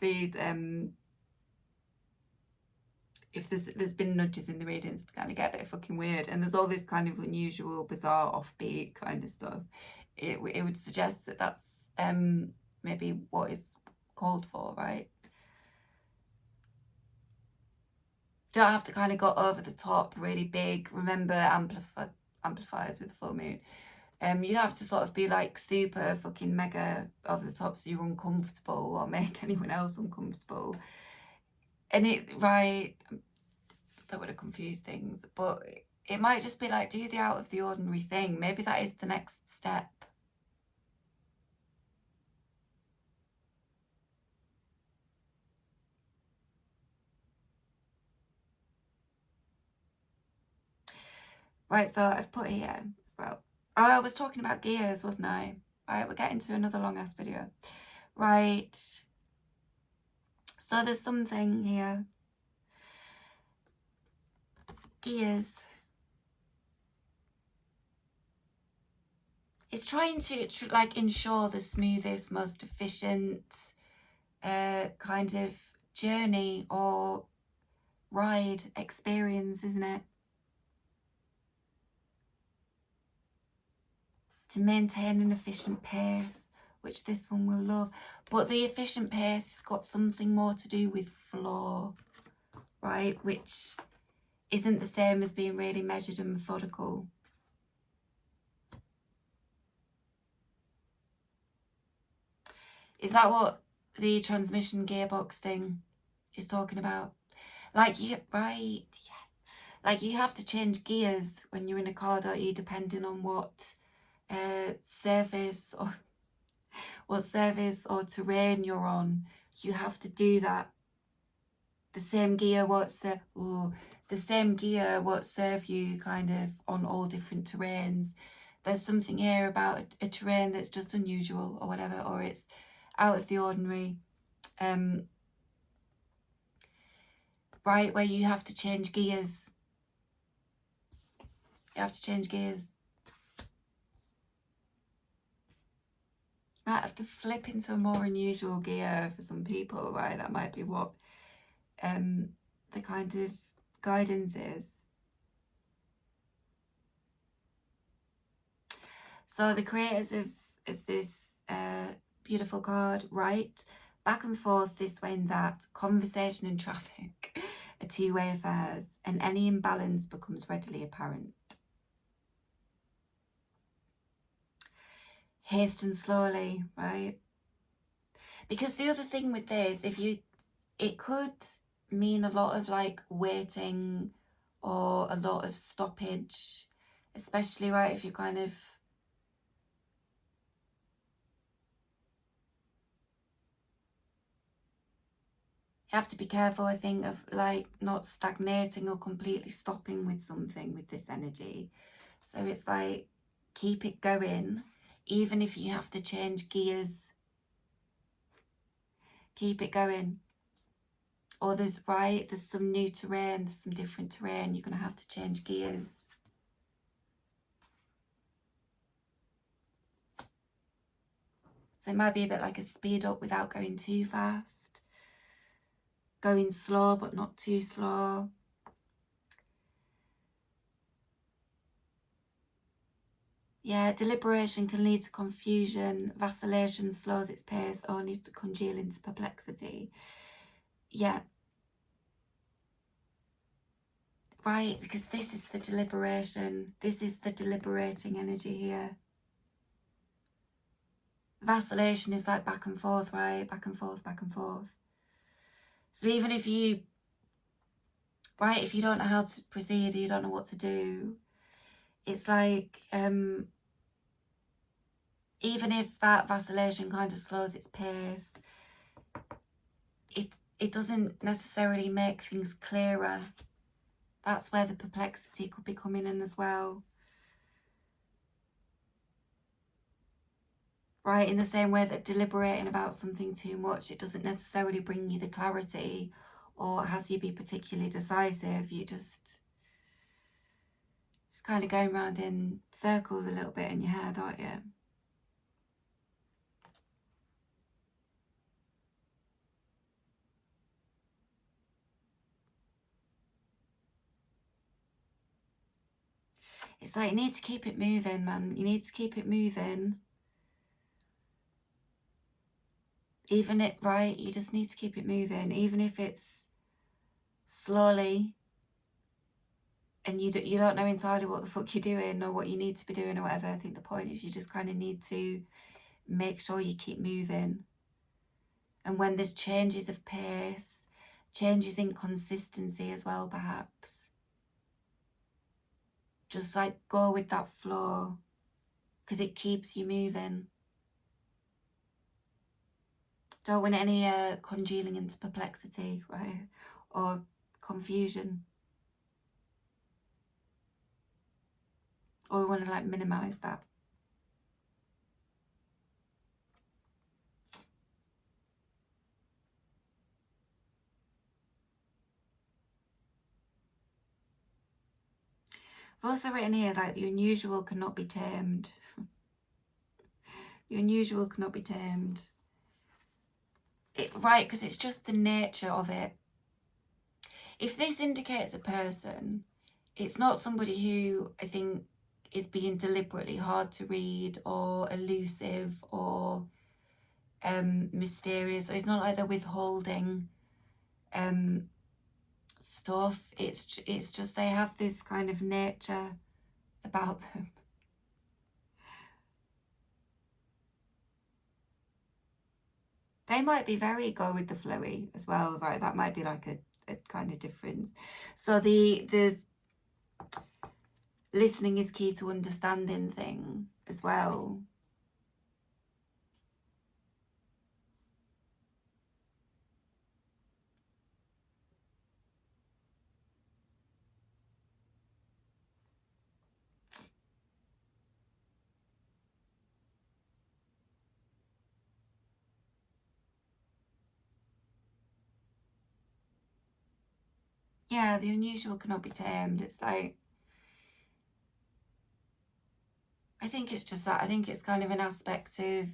there's been nudges in the readings to kind of get a bit fucking weird, and there's all this kind of unusual, bizarre, offbeat kind of stuff. It would suggest that that's maybe what is called for, right? Don't have to kind of go over the top, really big. Remember, amplifiers with the full moon. You don't have to sort of be like super fucking mega over the top so you're uncomfortable or make anyone else uncomfortable. And it, right, that would have confused things. But it might just be like, do the out of the ordinary thing. Maybe that is the next step. Right, so I've put here as well. Oh, I was talking about gears, wasn't I? Right, we're getting to another long ass video. Right. So there's something here. Gears. It's trying to like ensure the smoothest, most efficient kind of journey or ride experience, isn't it? To maintain an efficient pace, which this one will love. But the efficient pace has got something more to do with flow, right? Which isn't the same as being really measured and methodical. Is that what the transmission gearbox thing is talking about? Like you, right, yes. Like you have to change gears when you're in a car, don't you, depending on what surface or terrain you're on. You have to do that. The same gear won't serve you kind of on all different terrains. There's something here about a terrain that's just unusual or whatever, or it's out of the ordinary. Right, where you have to change gears. You have to change gears. Might have to flip into a more unusual gear for some people, right? That might be what the kind of guidance is. So the creators of this beautiful card write, back and forth this way and that, conversation and traffic are two-way affairs, and any imbalance becomes readily apparent. Hasten slowly, right? Because the other thing with this, it could mean a lot of like waiting or a lot of stoppage, especially, right, if you're kind of you have to be careful, I think, of like not stagnating or completely stopping with something with this energy. So it's like, keep it going, even if you have to change gears. Keep it going. Or there's some new terrain, there's some different terrain, you're going to have to change gears. So it might be a bit like a speed up without going too fast. Going slow, but not too slow. Yeah, deliberation can lead to confusion. Vacillation slows its pace only to congeal into perplexity. Yeah. Right, because this is the deliberation. This is the deliberating energy here. Vacillation is like back and forth, right? Back and forth, back and forth. So even if you, right, if you don't know how to proceed or you don't know what to do, it's like, even if that vacillation kind of slows its pace, it doesn't necessarily make things clearer. That's where the perplexity could be coming in as well. Right, in the same way that deliberating about something too much, it doesn't necessarily bring you the clarity or has you be particularly decisive. You just kind of going around in circles a little bit in your head, aren't you? It's like you need to keep it moving, man. You need to keep it moving. Even it, right, you just need to keep it moving. Even if it's slowly and you don't know entirely what the fuck you're doing or what you need to be doing or whatever. I think the point is you just kind of need to make sure you keep moving. And when there's changes of pace, changes in consistency as well, perhaps. Just like go with that flow, because it keeps you moving. Don't want any congealing into perplexity, right? Or confusion. Or we want to like minimize that. I've also written here like the unusual cannot be tamed. The unusual cannot be tamed. Right, because it's just the nature of it. If this indicates a person, it's not somebody who I think is being deliberately hard to read or elusive or mysterious. It's not like they're withholding stuff. It's just they have this kind of nature about them. They might be very go with the flowy as well, right? That might be like a kind of difference. So the listening is key to understanding thing as well. Yeah, the unusual cannot be tamed. It's like, I think it's just that. I think it's kind of an aspect of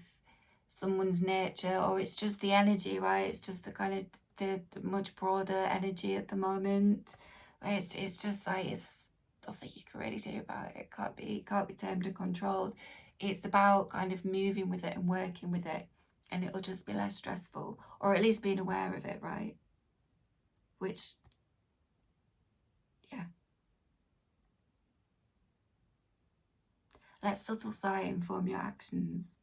someone's nature, or it's just the energy, right? It's just the kind of the much broader energy at the moment. It's just like, it's nothing you can really do about it. It can't be tamed and controlled. It's about kind of moving with it and working with it, and it'll just be less stressful, or at least being aware of it, right? Which, yeah. Let subtle sight inform your actions.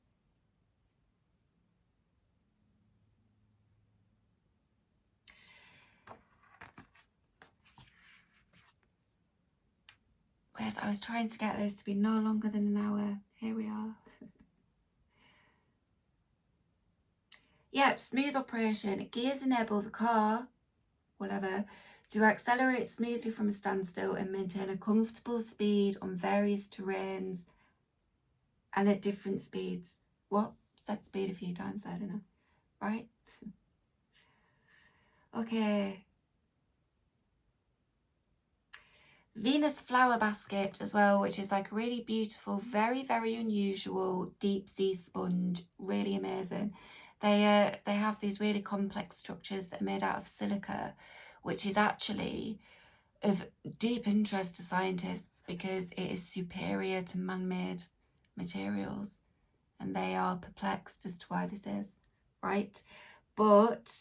Whereas I was trying to get this to be no longer than an hour. Here we are. Yep, smooth operation. Gears enable the car, whatever, to accelerate smoothly from a standstill and maintain a comfortable speed on various terrains and at different speeds. What? Said speed a few times there, didn't I? Right? Okay. Venus flower basket as well, which is like a really beautiful, very, very unusual deep sea sponge. Really amazing. They have these really complex structures that are made out of silica, which is actually of deep interest to scientists because it is superior to man-made materials, and they are perplexed as to why this is, right? But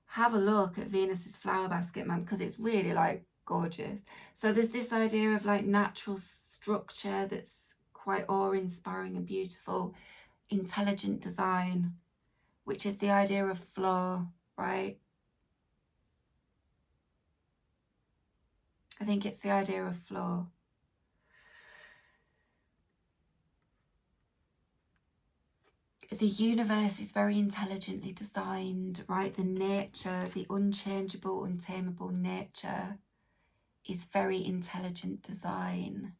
have a look at Venus's flower basket, man, because it's really like gorgeous. So there's this idea of like natural structure that's quite awe-inspiring and beautiful, intelligent design, which is the idea of flow, right? I think it's the idea of flow. The universe is very intelligently designed, right? The nature, the unchangeable, untamable nature is very intelligent design.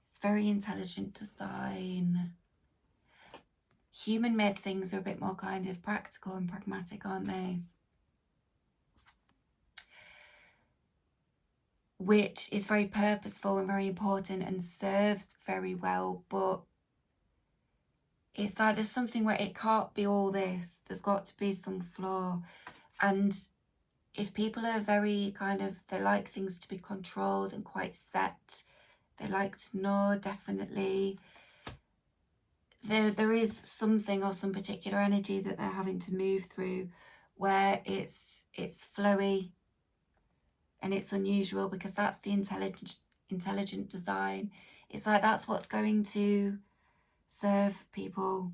It's very intelligent design. Human-made things are a bit more kind of practical and pragmatic, aren't they? Which is very purposeful and very important and serves very well, but it's like there's something where it can't be all this. There's got to be some flaw. And if people are very kind of, they like things to be controlled and quite set, they like to know definitely, there is something or some particular energy that they're having to move through where it's flowy and it's unusual, because that's the intelligent design. It's like that's what's going to serve people.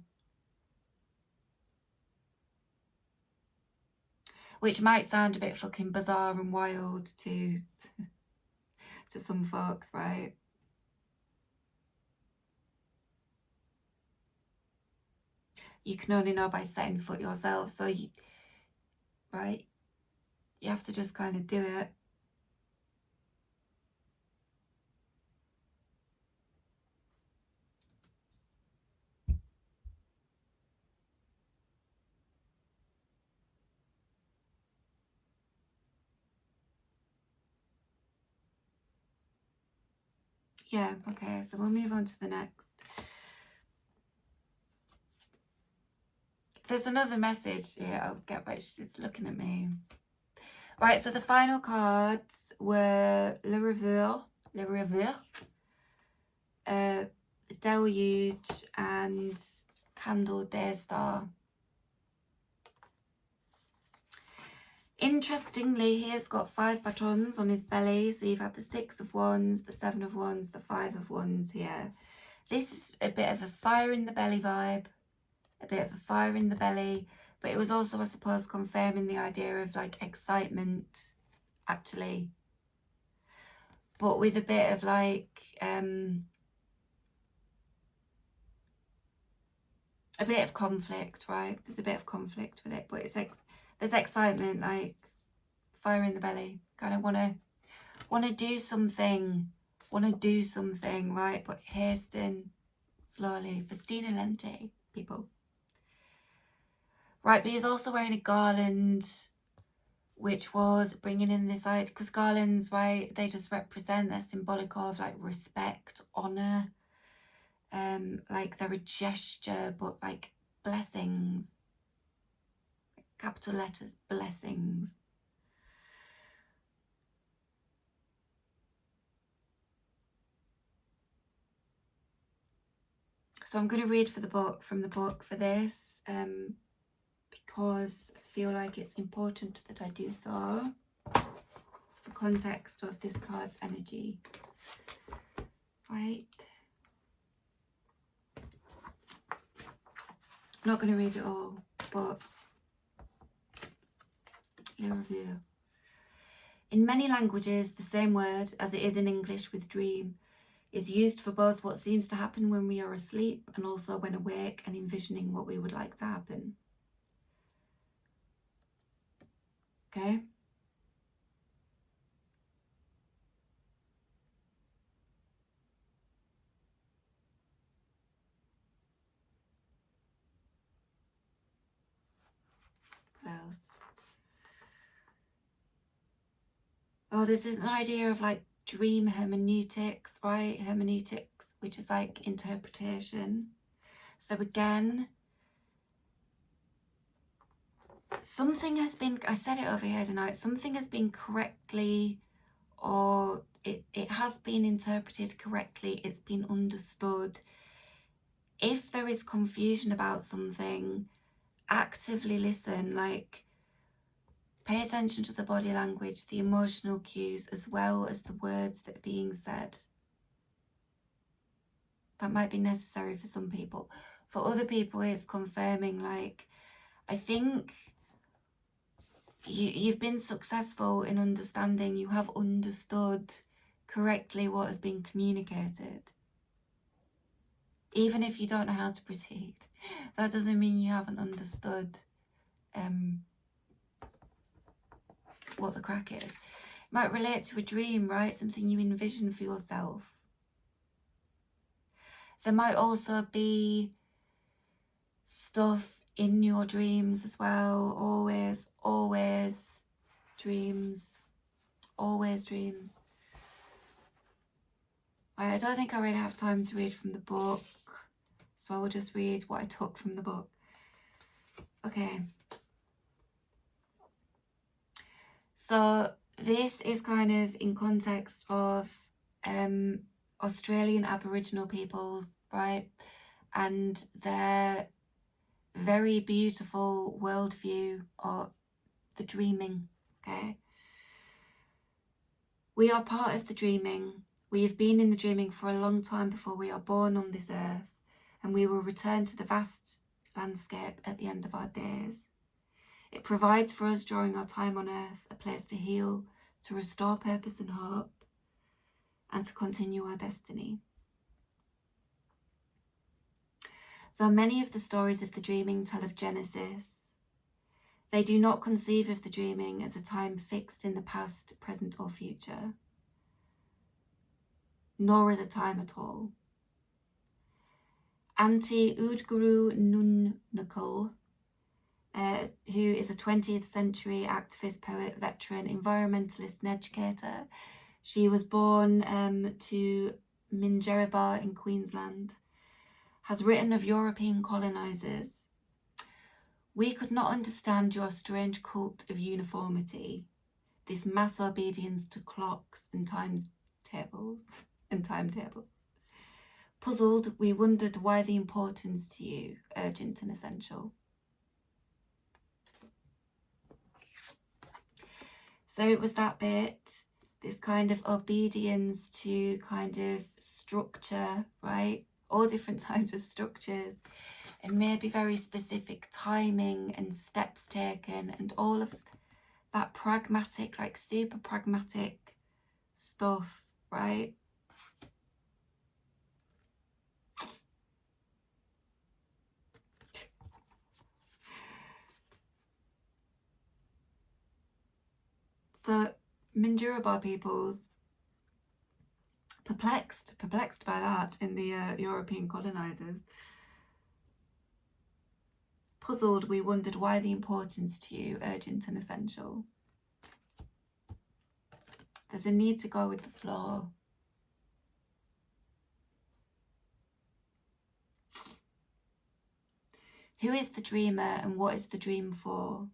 Which might sound a bit fucking bizarre and wild to some folks, right? You can only know by setting foot yourself, so you, right? You have to just kind of do it. Yeah, okay, so we'll move on to the next. There's another message here. I'll get back. She's looking at me. Right, so the final cards were Réveur, Deluge, and Candel, Daystar. Interestingly, he has got 5 batons on his belly. So you've had the 6 of Wands, the 7 of Wands, the 5 of Wands here. This is a bit of a fire in the belly vibe. A bit of a fire in the belly. But it was also, I suppose, confirming the idea of like excitement, actually. But with a bit of like, a bit of conflict, right? There's a bit of conflict with it. But it's like, there's excitement, like fire in the belly. Kind of want to do something. Right? But hasten slowly. Festina Lente, people. Right, but he's also wearing a garland, which was bringing in this idea, because garlands, right, they just represent, they're symbolic of like respect, honor, like they're a gesture, but like blessings, capital letters, blessings. So I'm going to read from the book for this, because I feel like it's important that I do so. It's for context of this card's energy. Right. I'm not going to read it all, but Réveur. In many languages, the same word, as it is in English with dream, is used for both what seems to happen when we are asleep and also when awake and envisioning what we would like to happen. Okay? What else? Oh, this is an idea of like dream hermeneutics, right? Hermeneutics, which is like interpretation. So again, something has been, I said it over here tonight, something has been correctly, or it has been interpreted correctly, it's been understood. If there is confusion about something, actively listen, like pay attention to the body language, the emotional cues, as well as the words that are being said. That might be necessary for some people. For other people, it's confirming, like, I think you've been successful in understanding, you have understood correctly what has been communicated. Even if you don't know how to proceed, that doesn't mean you haven't understood what the crack is. It might relate to a dream, right? Something you envision for yourself. There might also be stuff in your dreams as well. Always dreams. Always dreams. I don't think I really have time to read from the book, so I will just read what I took from the book. Okay. So this is kind of in context of Australian Aboriginal peoples, right? And their very beautiful worldview of the dreaming, okay? We are part of the dreaming. We have been in the dreaming for a long time before we are born on this earth, and we will return to the vast landscape at the end of our days. It provides for us during our time on earth a place to heal, to restore purpose and hope, and to continue our destiny. Though many of the stories of the dreaming tell of Genesis, they do not conceive of the dreaming as a time fixed in the past, present, or future, nor as a time at all. Auntie Udguru Nunnakul, who is a 20th century activist, poet, veteran, environmentalist and educator. She was born to Minjerribah in Queensland, has written of European colonisers. We could not understand your strange cult of uniformity, this mass obedience to clocks and timetables. Puzzled, we wondered why the importance to you, urgent and essential. So it was that bit, this kind of obedience to kind of structure, right? All different types of structures, and maybe very specific timing and steps taken, and all of that pragmatic, like super pragmatic stuff, right? So Minjerribah peoples, perplexed by that in the European colonisers. Puzzled, we wondered why the importance to you, urgent and essential. There's a need to go with the flow. Who is the dreamer and what is the dream for?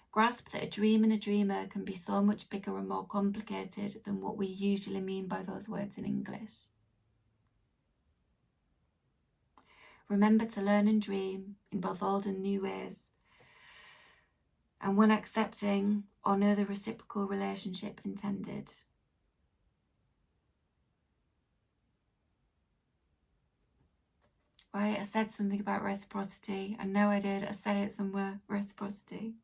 Grasp that a dream and a dreamer can be so much bigger and more complicated than what we usually mean by those words in English. Remember to learn and dream in both old and new ways. And when accepting, honour the reciprocal relationship intended. Right, I said something about reciprocity. I know I did. I said it somewhere. Reciprocity.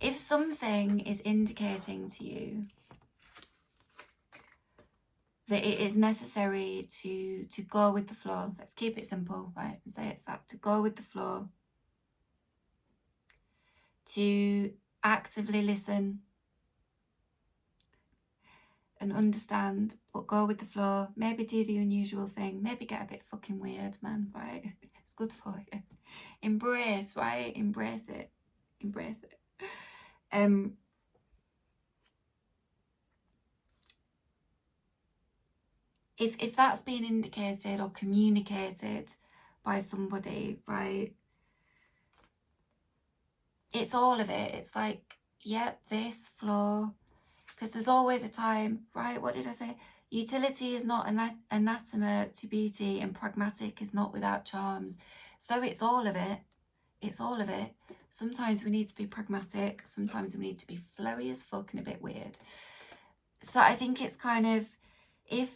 If something is indicating to you that it is necessary to go with the flow, let's keep it simple, right? And say it's that, to go with the flow, to actively listen and understand, but go with the flow, maybe do the unusual thing, maybe get a bit fucking weird, man, right? It's good for you. Embrace, right? Embrace it. Embrace it. If that's been indicated or communicated by somebody, right, it's all of it. It's like, yep, this flow, because there's always a time, right? What did I say? Utility is not anathema to beauty, and pragmatic is not without charms. So it's all of it. It's all of it. Sometimes we need to be pragmatic. Sometimes we need to be flowy as fuck and a bit weird. So I think it's kind of, if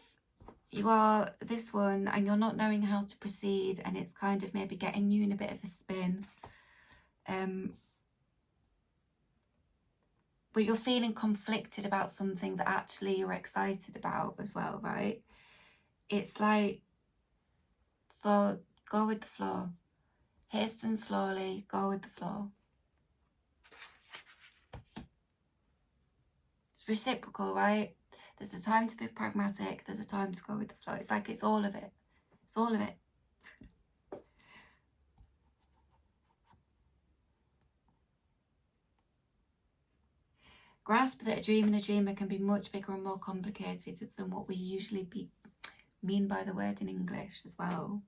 you are this one and you're not knowing how to proceed, and it's kind of maybe getting you in a bit of a spin, but you're feeling conflicted about something that actually you're excited about as well, right? It's like, so go with the flow. Hasten slowly, go with the flow. It's reciprocal, right? There's a time to be pragmatic, there's a time to go with the flow. It's like, it's all of it. It's all of it. Grasp that a dream and a dreamer can be much bigger and more complicated than what we usually mean by the word in English as well.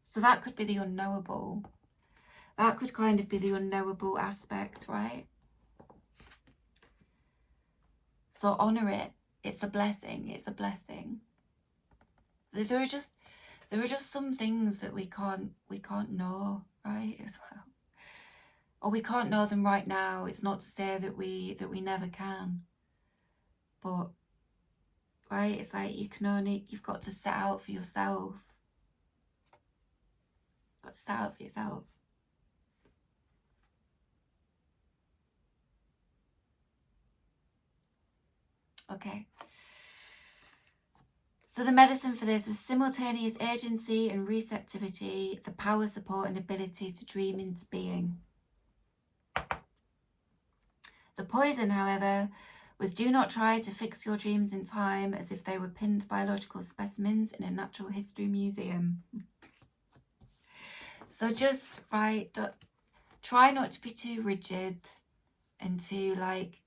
So that could be the unknowable. That could kind of be the unknowable aspect, right? So honour it. It's a blessing. It's a blessing. There are just some things that we can't know, right, as well. or we can't know them right now. It's not to say that we never can, but right, it's like you've got to set out for yourself. You've got to set out for yourself. Okay. So the medicine for this was simultaneous agency and receptivity, the power, support, and ability to dream into being. The poison, however, was do not try to fix your dreams in time as if they were pinned biological specimens in a natural history museum. So just, right, try not to be too rigid and too, like,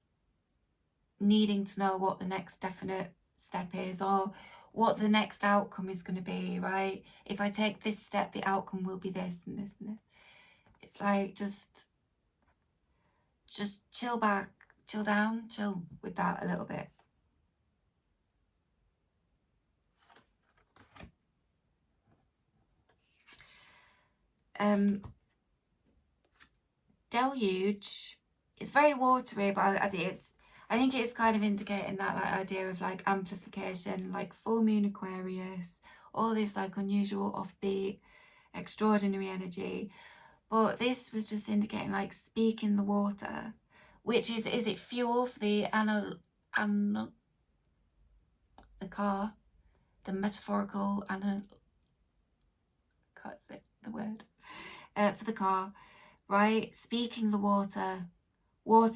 needing to know what the next definite step is or what the next outcome is going to be, right? If I take this step, the outcome will be this and this and this. It's like, just chill back, chill down, chill with that a little bit. Deluge is very watery, but I think it is kind of indicating that, like, idea of, like, amplification, like full moon Aquarius, all this, like, unusual, offbeat, extraordinary energy. But this was just indicating, like, speak in the water, which is it fuel for the the car, the metaphorical can't say the word, for the car, right? Speaking the water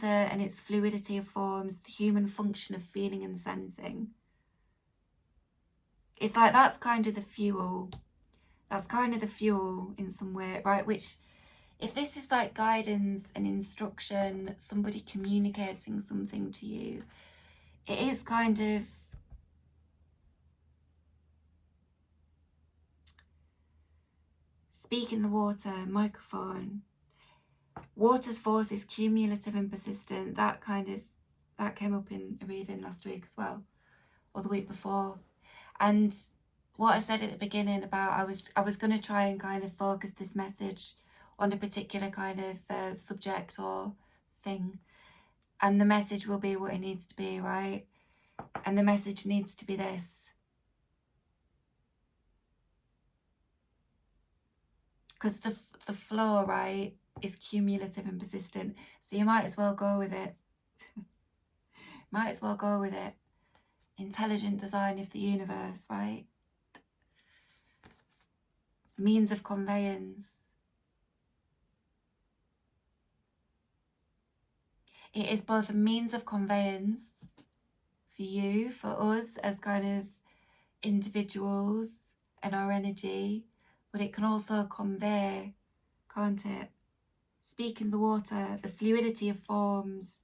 and its fluidity of forms, the human function of feeling and sensing. It's like that's kind of the fuel. That's kind of the fuel in some way, right? Which, if this is like guidance and instruction, somebody communicating something to you, it is kind of speak in the water, microphone. Water's force is cumulative and persistent. That came up in a reading last week as well, or the week before. And what I said at the beginning about I was going to try and kind of focus this message on a particular kind of subject or thing, and the message will be what it needs to be, right? And the message needs to be this. Because the flow, right, is cumulative and persistent. So you might as well go with it. Might as well go with it. Intelligent design of the universe, right? Means of conveyance. It is both a means of conveyance for you, for us as kind of individuals and our energy, but it can also convey, can't it? Speak in the water, the fluidity of forms,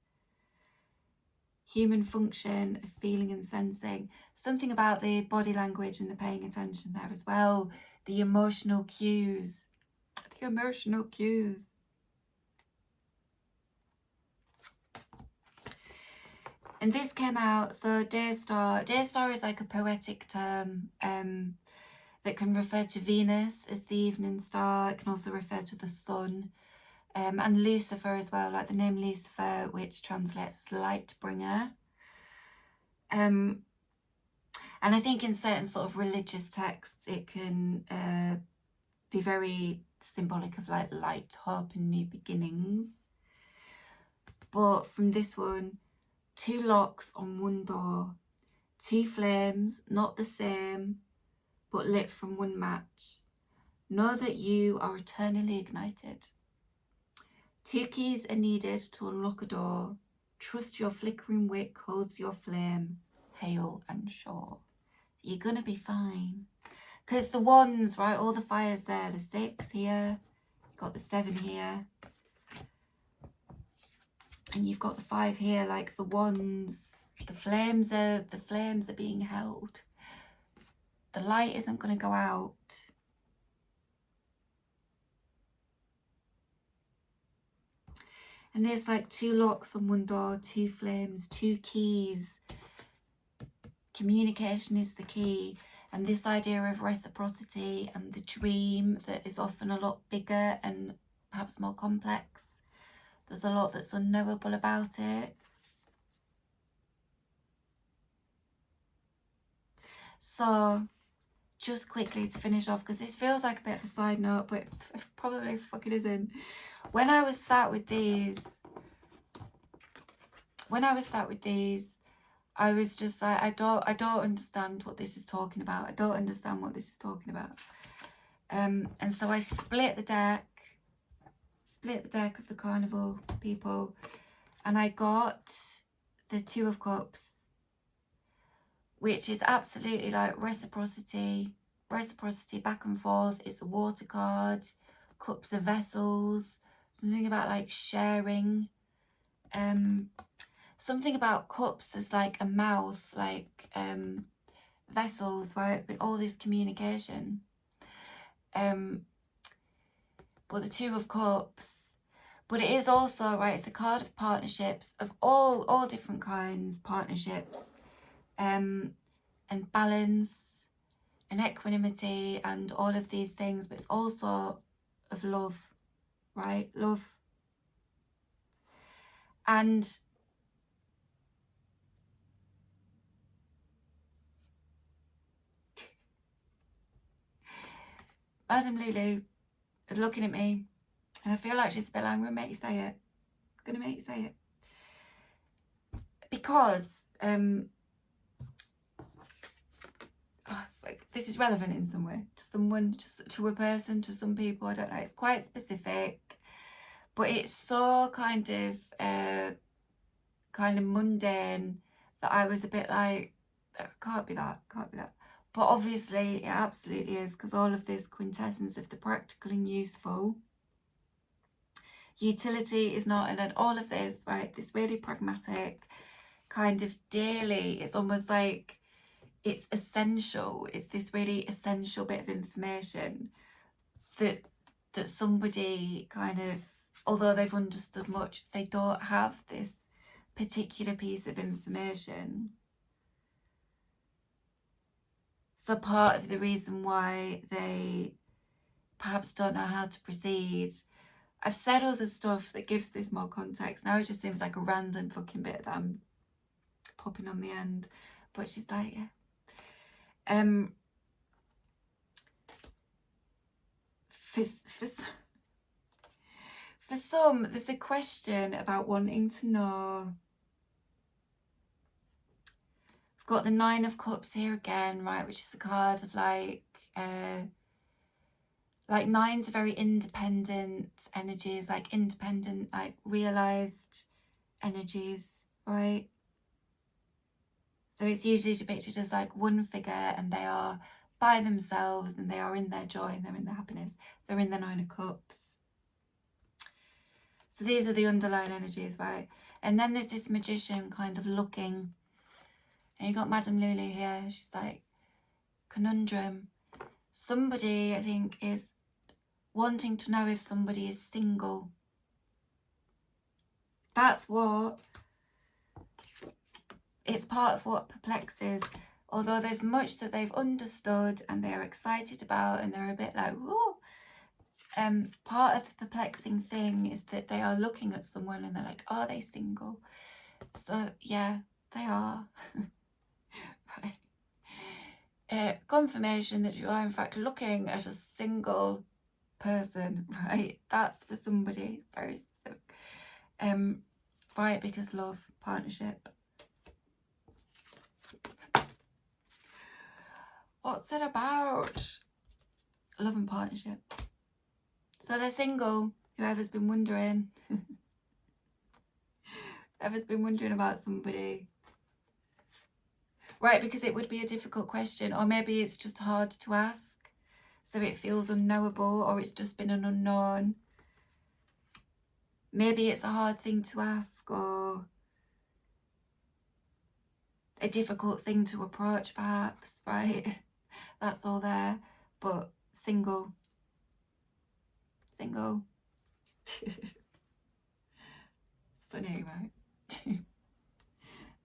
human function of feeling and sensing. Something about the body language and the paying attention there as well. The emotional cues. The emotional cues. And this came out, so Daystar. Daystar is like a poetic term that can refer to Venus as the evening star. It can also refer to the sun. And Lucifer as well, like the name Lucifer, which translates as light bringer. And I think in certain sort of religious texts, it can be very symbolic of like light, hope and new beginnings. But from this one, 2 locks on one door, 2 flames, not the same, but lit from one match. Know that you are eternally ignited. 2 keys are needed to unlock a door. Trust your flickering wick holds your flame. Hail and shore. You're gonna be fine. Because the wands, right, all the fires there, the 6 here, you've got the 7 here. And you've got the 5 here, like the wands. The flames are being held. The light isn't gonna go out. And there's like 2 locks on one door, 2 flames, 2 keys. Communication is the key. And this idea of reciprocity and the dream that is often a lot bigger and perhaps more complex There's a lot that's unknowable about it. So, just quickly to finish off, because this feels like a bit of a side note, but it probably fucking isn't. When I was sat with these, I was just like, I don't understand what this is talking about. I don't understand what this is talking about. And so I split the deck of the Carnival people, and I got the Two of Cups, which is absolutely like reciprocity back and forth. It's a water card. Cups are vessels. Something about like sharing. Something about cups as like a mouth, like vessels, right? With all this communication. But the Two of Cups, but it is also, right, it's a card of partnerships of all different kinds, partnerships, and balance and equanimity and all of these things, but it's also of love, right? Love. And Madame Lulu is looking at me, and I feel like she's like, I'm going to make you say it. I'm going to make you say it. Because this is relevant in some way to someone, just to a person, to some people, I don't know. It's quite specific, but it's so kind of mundane that I was a bit like, can't be that. But obviously it absolutely is, because all of this quintessence of the practical and useful, utility is not, and then all of this, right, this really pragmatic kind of daily, it's almost like it's essential. It's this really essential bit of information that somebody kind of, although they've understood much, they don't have this particular piece of information. So part of the reason why they perhaps don't know how to proceed, I've said other stuff that gives this more context. Now it just seems like a random fucking bit that I'm popping on the end. But she's like, yeah. For some, there's a question about wanting to know. I've got the Nine of Cups here again, right, which is a card of like nines are very independent energies, like independent, like realized energies, right? So it's usually depicted as like one figure, and they are by themselves, and they are in their joy, and they're in their happiness. They're in the Nine of Cups. So these are the underlying energies, right? And then there's this magician kind of looking, and you've got Madame Lulu here. She's like, conundrum. Somebody, I think, is wanting to know if somebody is single. That's what, it's part of what perplexes. Although there's much that they've understood and they're excited about, and they're a bit like, whoa. Part of the perplexing thing is that they are looking at someone and they're like, are they single? So yeah, they are. Right. Confirmation that you are in fact looking at a single person, right? That's for somebody very specific. Right, because love, partnership. What's it about? Love and partnership. So they're single, whoever's been wondering. Whoever's been wondering about somebody. Right, because it would be a difficult question, or maybe it's just hard to ask, so it feels unknowable, or it's just been an unknown. Maybe it's a hard thing to ask, or a difficult thing to approach, perhaps, right? That's all there, but single. Single. It's funny, right?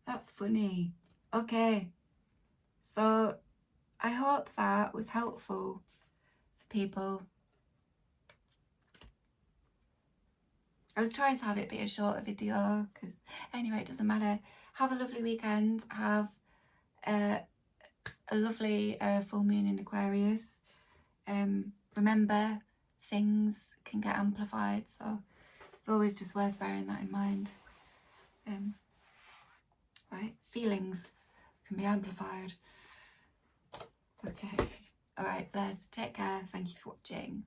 That's funny. Okay, so I hope that was helpful for people. I was trying to have it be a shorter video because anyway, it doesn't matter. Have a lovely weekend. Have a lovely full moon in Aquarius. Remember, things can get amplified, so it's always just worth bearing that in mind. Right, feelings can be amplified. Okay, all right, let's take care. Thank you for watching.